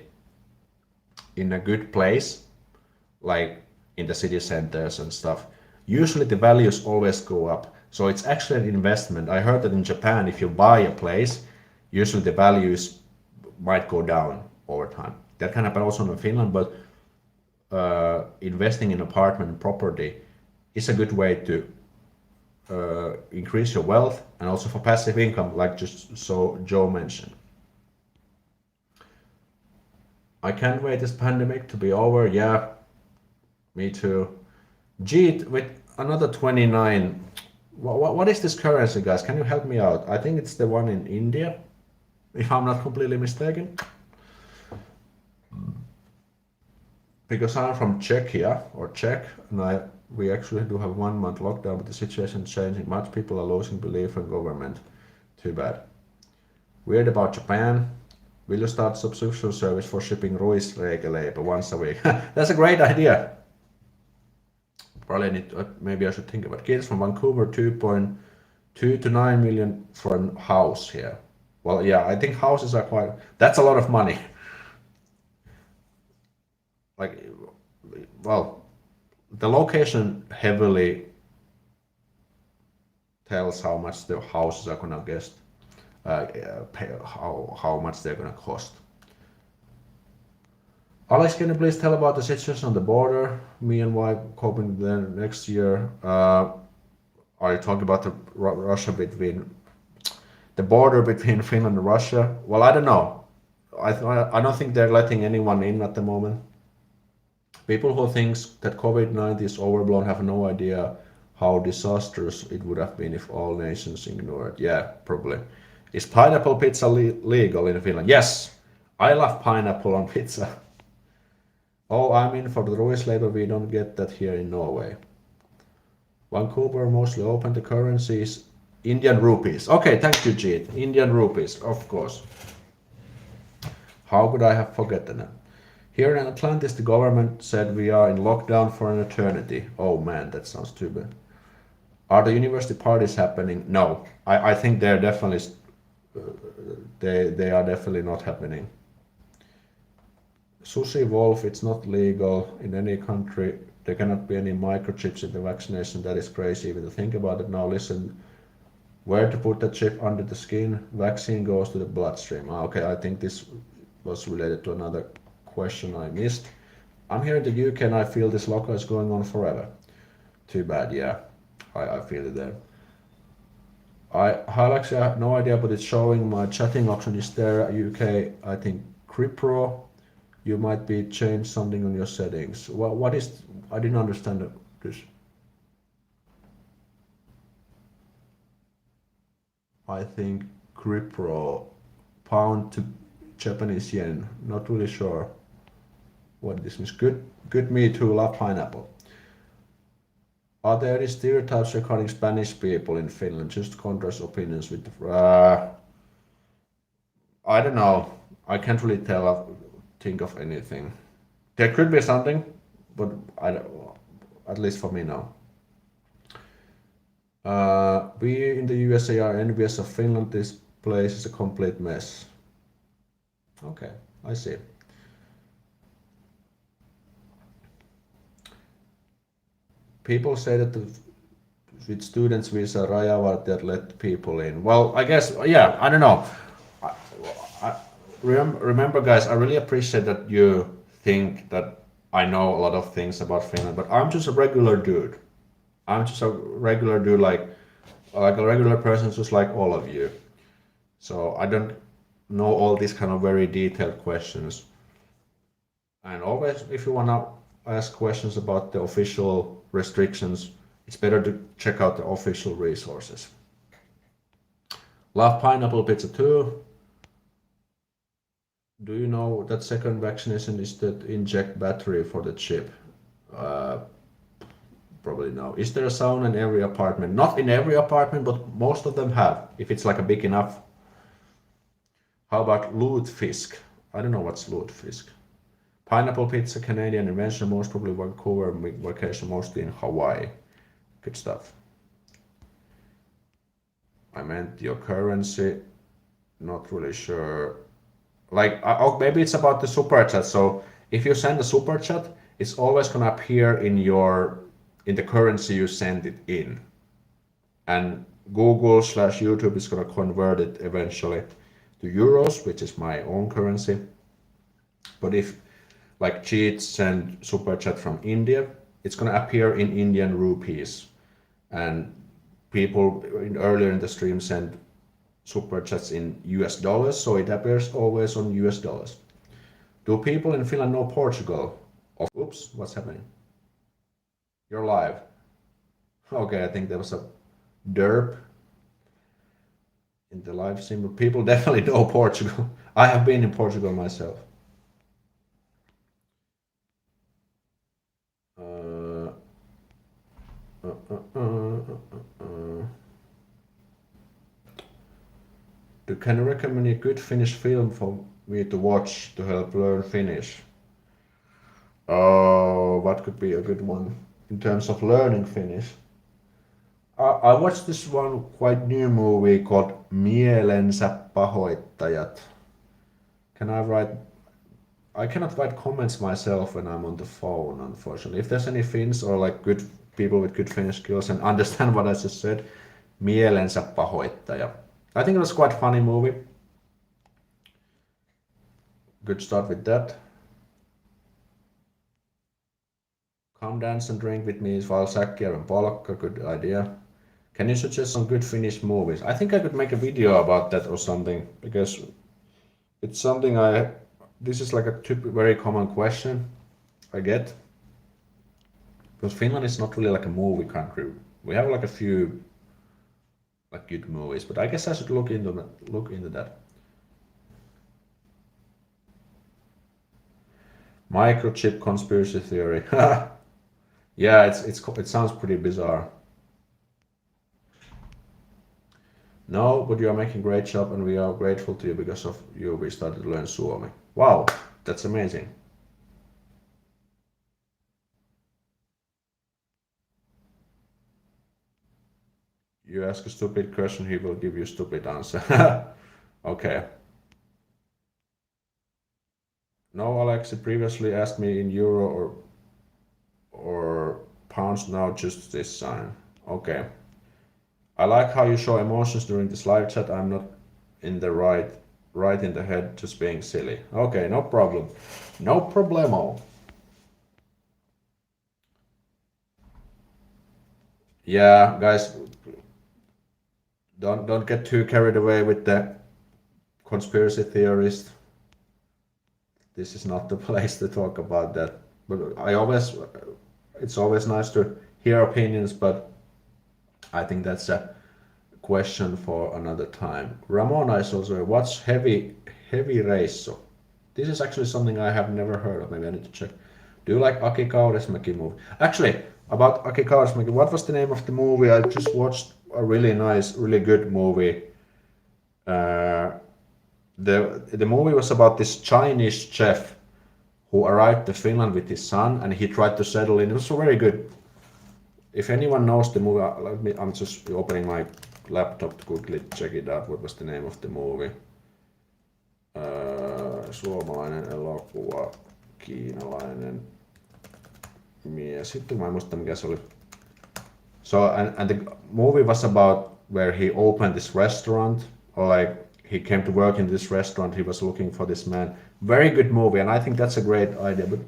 in a good place, like in the city centers and stuff, usually the values always go up. So it's actually an investment. I heard that in Japan, if you buy a place, usually the values might go down over time. That can happen also in Finland, but investing in apartment property is a good way to increase your wealth and also for passive income, like just so Joe mentioned. I can't wait this pandemic to be over. Yeah, me too. Jeet with another 29. What is this currency, guys? Can you help me out? I think it's the one in India, if I'm not completely mistaken. Because I'm from Czechia or Czech, and we actually do have 1 month lockdown, but the situation is changing much. People are losing belief in government. Too bad. Weird about Japan. Will you start subscription service for shipping ruisleikeleipa once a week? That's a great idea. Probably need to, maybe I should think about kids from Vancouver, 2.2 to 9 million for a house here. Well, yeah, I think houses are quite. That's a lot of money. Like, well, the location heavily tells how much the houses are gonna get, pay, how much they're gonna cost. Alex, can you please tell about the situation on the border? Me and wife coping there next year. Are you talking about the Russia between the border between Finland and Russia? Well, I don't know. I don't think they're letting anyone in at the moment. People who think that COVID-19 is overblown have no idea how disastrous it would have been if all nations ignored. Yeah, probably. Is pineapple pizza legal in Finland? Yes, I love pineapple on pizza. Oh, I'm in for the ruisleipä. We don't get that here in Norway. Vancouver mostly open. The currency is Indian rupees. Okay, thank you, Jeet. Indian rupees, of course. How could I have forgotten that? Here in Atlantis, the government said we are in lockdown for an eternity. Oh man, that sounds too bad. Are the university parties happening? No, I think they're definitely they are definitely not happening. Sushi Wolf, it's not legal in any country. There cannot be any microchips in the vaccination. That is crazy even to think about it. Now listen, where to put the chip under the skin? Vaccine goes to the bloodstream. Okay, I think this was related to another question I missed. I'm here in the UK and I feel this lockdown is going on forever. Too bad, yeah. I feel it there. Aleksi, I have no idea, but it's showing my chatting option is there. UK, I think Cripro. You might be changed something on your settings. What is? I didn't understand this. I think Cripro, pound to Japanese yen. Not really sure what this means. Good me too. Love pineapple. Are there any stereotypes regarding Spanish people in Finland? Just contrast opinions with. I don't know. I can't really think of anything. There could be something, but I don't, at least for me now. We in the USA are envious of Finland. This place is a complete mess. Okay, I see. people say that with students visa, rajavartijat let people in. Well, I guess, yeah, I don't know. I, remember, guys, I really appreciate that you think that I know a lot of things about Finland, but I'm just a regular dude. I'm just a regular dude, like a regular person, just like all of you. So I don't know all these kind of very detailed questions. And always, if you wanna ask questions about the official restrictions, it's better to check out the official resources. Love pineapple pizza too. Do you know that second vaccination is to inject battery for the chip? Uh, Probably no. Is there a sauna in every apartment? Not in every apartment, but most of them have, if it's like a big enough. How about lutefisk? I don't know what's lutefisk. Pineapple pizza, Canadian invention, most probably Vancouver, vacation mostly in Hawaii. Good stuff. I meant your currency, not really sure. Like, oh, maybe it's about the super chat. So if you send a super chat, it's always gonna appear in the currency you send it in. And Google/YouTube is gonna convert it eventually to euros, which is my own currency. But if like Cheat send super chat from India, it's gonna appear in Indian rupees. And people earlier in the stream sent super chats in US dollars, so it appears always on US dollars. Do people in Finland know Portugal? Oops, what's happening? You're live. Okay, I think there was a derp in the live stream, but people definitely know Portugal. I have been in Portugal myself. Can you recommend a good Finnish film for me to watch to help learn Finnish? Oh, what could be a good one in terms of learning Finnish? I watched this one quite new movie called Mielensä pahoittajat. I cannot write comments myself when I'm on the phone, unfortunately. If there's any Finns or like good people with good Finnish skills and understand what I just said, Mielensä pahoittaja. I think it was quite funny movie. Good start with that. Come dance and drink with me while Säkkiä and Palkka, good idea. Can you suggest some good Finnish movies? I think I could make a video about that or something, because it's something this is like a very common question I get. Because Finland is not really like a movie country. We have like a few like good movies, but I guess I should look into that. Microchip conspiracy theory. Yeah, it sounds pretty bizarre. No, but you are making great job, and we are grateful to you. Because of you, we started to learn Suomi. Wow, that's amazing. You ask a stupid question, he will give you a stupid answer. Okay. No, Aleksi previously asked me in euro or pounds, now just this sign. Okay. I like how you show emotions during this live chat. I'm not in the right in the head, just being silly. Okay, no problem. No problemo. Yeah, guys, don't get too carried away with the conspiracy theorist. This is not the place to talk about that. But it's always nice to hear opinions, but I think that's a question for another time. Ramona is also, what's heavy reissu? This is actually something I have never heard of. Maybe I need to check. Do you like Aki Kaurismäki movie? Actually, about Aki Kaurismäki, what was the name of the movie? I just watched a really nice, really good movie. The movie was about this Chinese chef who arrived to Finland with his son, and he tried to settle in. It was very good. If anyone knows the movie, I'm just opening my laptop to quickly check it out. What was the name of the movie? Suomalainen elokuva, kiinalainen mies. Sitten mä en muista mikä se oli. So and the movie was about where he opened this restaurant, or like he came to work in this restaurant. He was looking for this man. Very good movie, and I think that's a great idea. But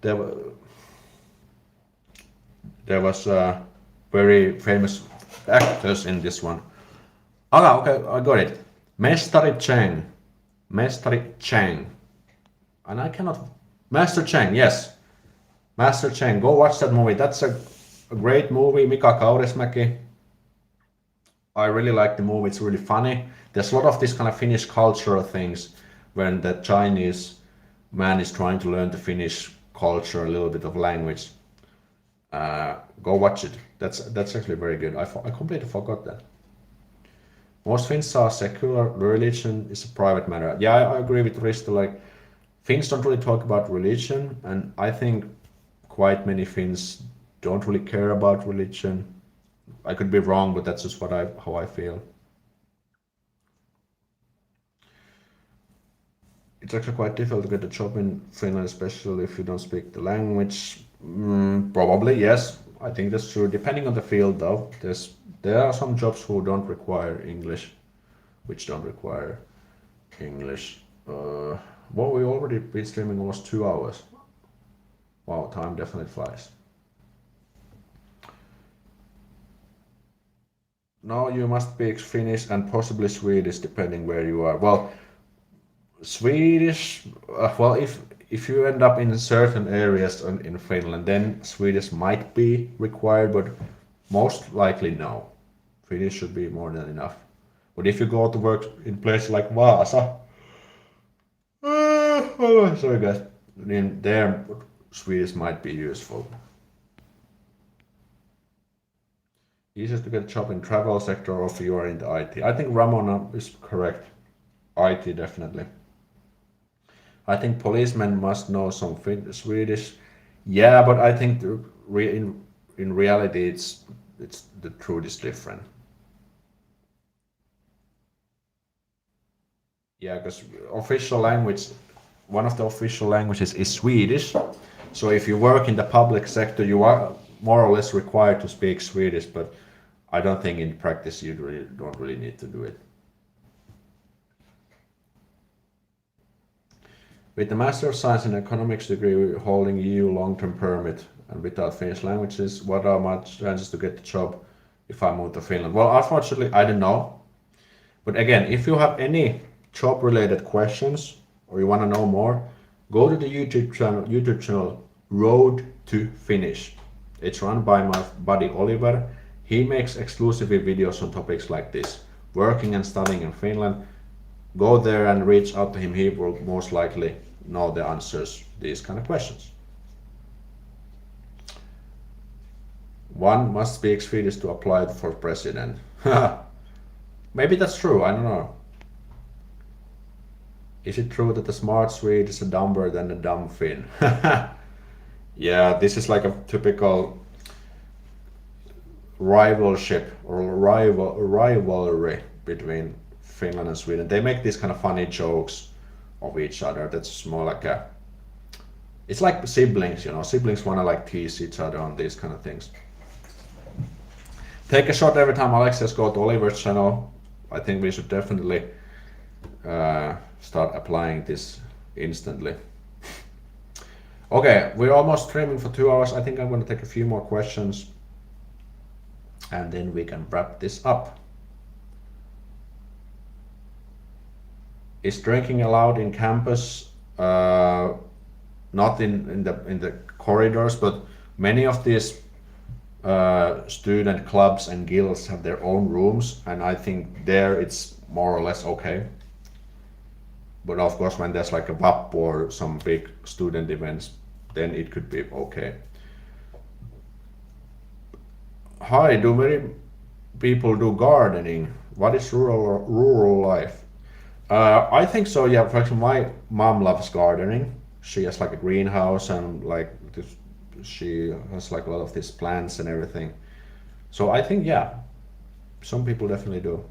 there, there was very famous actors in this one. Okay, I got it. Mestari Chang, Mestari Chang, and I cannot. Master Chang, yes, Master Chang. Go watch that movie. That's a great movie. Mika Kaurismäki. I really like the movie. It's really funny. There's a lot of this kind of Finnish cultural things when the Chinese man is trying to learn the Finnish culture, a little bit of language. Go watch it. That's actually very good. I completely forgot that. Most Finns are secular. Religion is a private matter. Yeah, I agree with Risto. Like Finns don't really talk about religion, and I think quite many Finns don't really care about religion. I could be wrong, but that's just how I feel. It's actually quite difficult to get a job in Finland, especially if you don't speak the language. Probably yes, I think that's true. Depending on the field, though, there are some jobs who don't require English, which don't require English. Well, we already been streaming almost 2 hours. Wow, time definitely flies. Now you must speak Finnish and possibly Swedish, depending where you are. Well, Swedish. Well, if you end up in certain areas in Finland, then Swedish might be required, but most likely no. Finnish should be more than enough. But if you go to work in places like Vaasa, sorry guys, then there Swedish might be useful. Easiest to get a job in travel sector or if you are in the IT. I think Ramona is correct. IT definitely. I think policemen must know some Swedish. Yeah, but I think in reality it's the truth is different. Yeah, because official language, one of the official languages is Swedish. So if you work in the public sector, you are more or less required to speak Swedish, but I don't think in practice you don't really need to do it. With the Master of Science in Economics degree holding EU long-term permit and without Finnish languages, what are my chances to get the job if I move to Finland? Well, unfortunately, I don't know. But again, if you have any job-related questions or you want to know more, go to the YouTube channel Road to Finnish. It's run by my buddy Oliver. He makes exclusive videos on topics like this, working and studying in Finland. Go there and reach out to him. He will most likely know the answers to these kind of questions. One must speak Swedish to apply for president. Maybe that's true, I don't know. Is it true that the smart Swede is dumber than the dumb Finn? Yeah, this is like a typical rivalship or rivalry between Finland and Sweden. They make these kind of funny jokes of each other. That's more like it's like siblings, you know. Siblings want to like tease each other on these kind of things. Take a shot every time Aleksi go to Oliver's channel. I think we should definitely start applying this instantly. Okay, we're almost streaming for 2 hours. I think I'm going to take a few more questions and then we can wrap this up. Is drinking allowed in campus? Not in the corridors, but many of these student clubs and guilds have their own rooms, and I think there it's more or less okay. But of course, when there's like a VAP or some big student events, then it could be okay. Hi, do many people do gardening? What is rural life? I think so. Yeah, for example, my mom loves gardening. She has like a greenhouse and like this, she has like a lot of these plants and everything. So I think yeah, some people definitely do.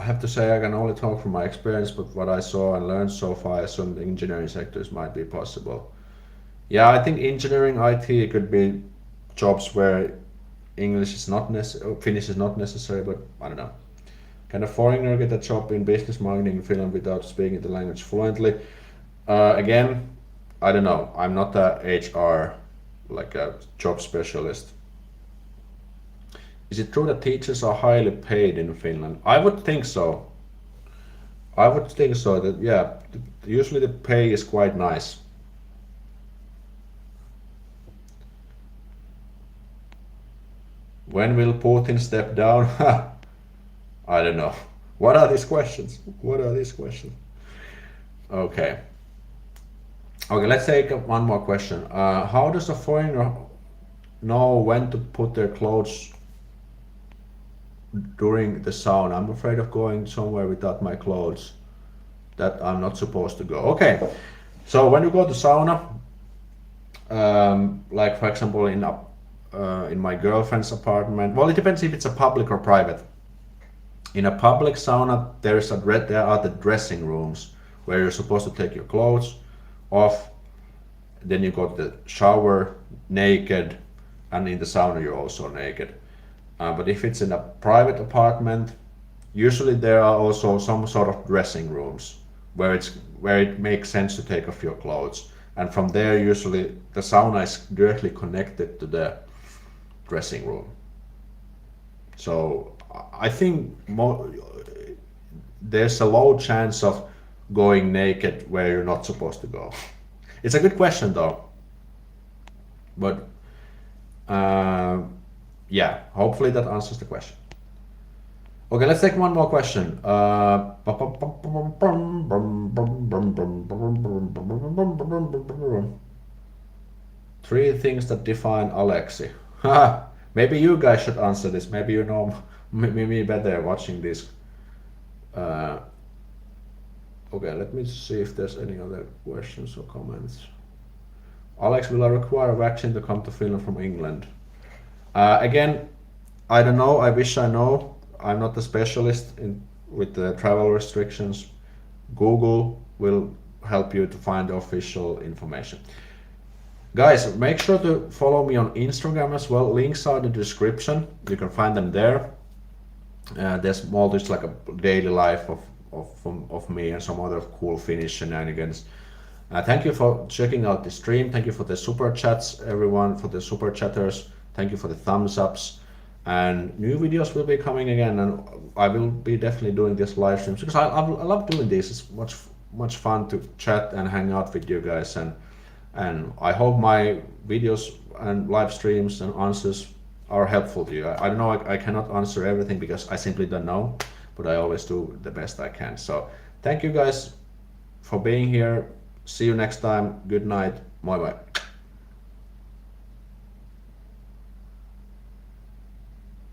have to say I can only talk from my experience, but what I saw and learned so far, I assume the engineering sectors might be possible. Yeah, I think engineering IT could be jobs where English is not necessary, Finnish is not necessary, but I don't know. Can a foreigner get a job in business marketing in Finland without speaking the language fluently? Again, I don't know. I'm not a HR, like a job specialist. Is it true that teachers are highly paid in Finland? I would think so. I would think so. That yeah, usually the pay is quite nice. When will Putin step down? I don't know. What are these questions? What are these questions? Okay. Okay, let's take one more question. How does a foreigner know when to put their clothes during the sauna? I'm afraid of going somewhere without my clothes that I'm not supposed to go. Okay, so when you go to sauna, like for example in my girlfriend's apartment, well, it depends if it's a public or private. In a public sauna, there are the dressing rooms where you're supposed to take your clothes off. Then you go to the shower naked, and in the sauna you're also naked. But if it's in a private apartment, usually there are also some sort of dressing rooms where it makes sense to take off your clothes. And from there, usually the sauna is directly connected to the dressing room. So I think there's a low chance of going naked where you're not supposed to go. It's a good question though, but yeah, hopefully that answers the question. Okay, let's take one more question. Three things that define Aleksi. Maybe you guys should answer this. Maybe you know me better watching this. Okay, let me see if there's any other questions or comments. Alex, will I require a vaccine to come to Finland from England? Again, I don't know. I wish I know. I'm not a specialist with the travel restrictions. Google will help you to find the official information. Guys, make sure to follow me on Instagram as well. Links are in the description. You can find them there. There's more just like a daily life of me and some other cool Finnish shenanigans. Thank you for checking out the stream. Thank you for the super chats, everyone, for the super chatters. Thank you for the thumbs ups. And new videos will be coming again, and I will be definitely doing this live streams because I love doing this. It's much fun to chat and hang out with you guys, and I hope my videos and live streams and answers are helpful to you. I don't know, I cannot answer everything because I simply don't know, but I always do the best I can. So thank you guys for being here. See you next time. Good night. Bye bye.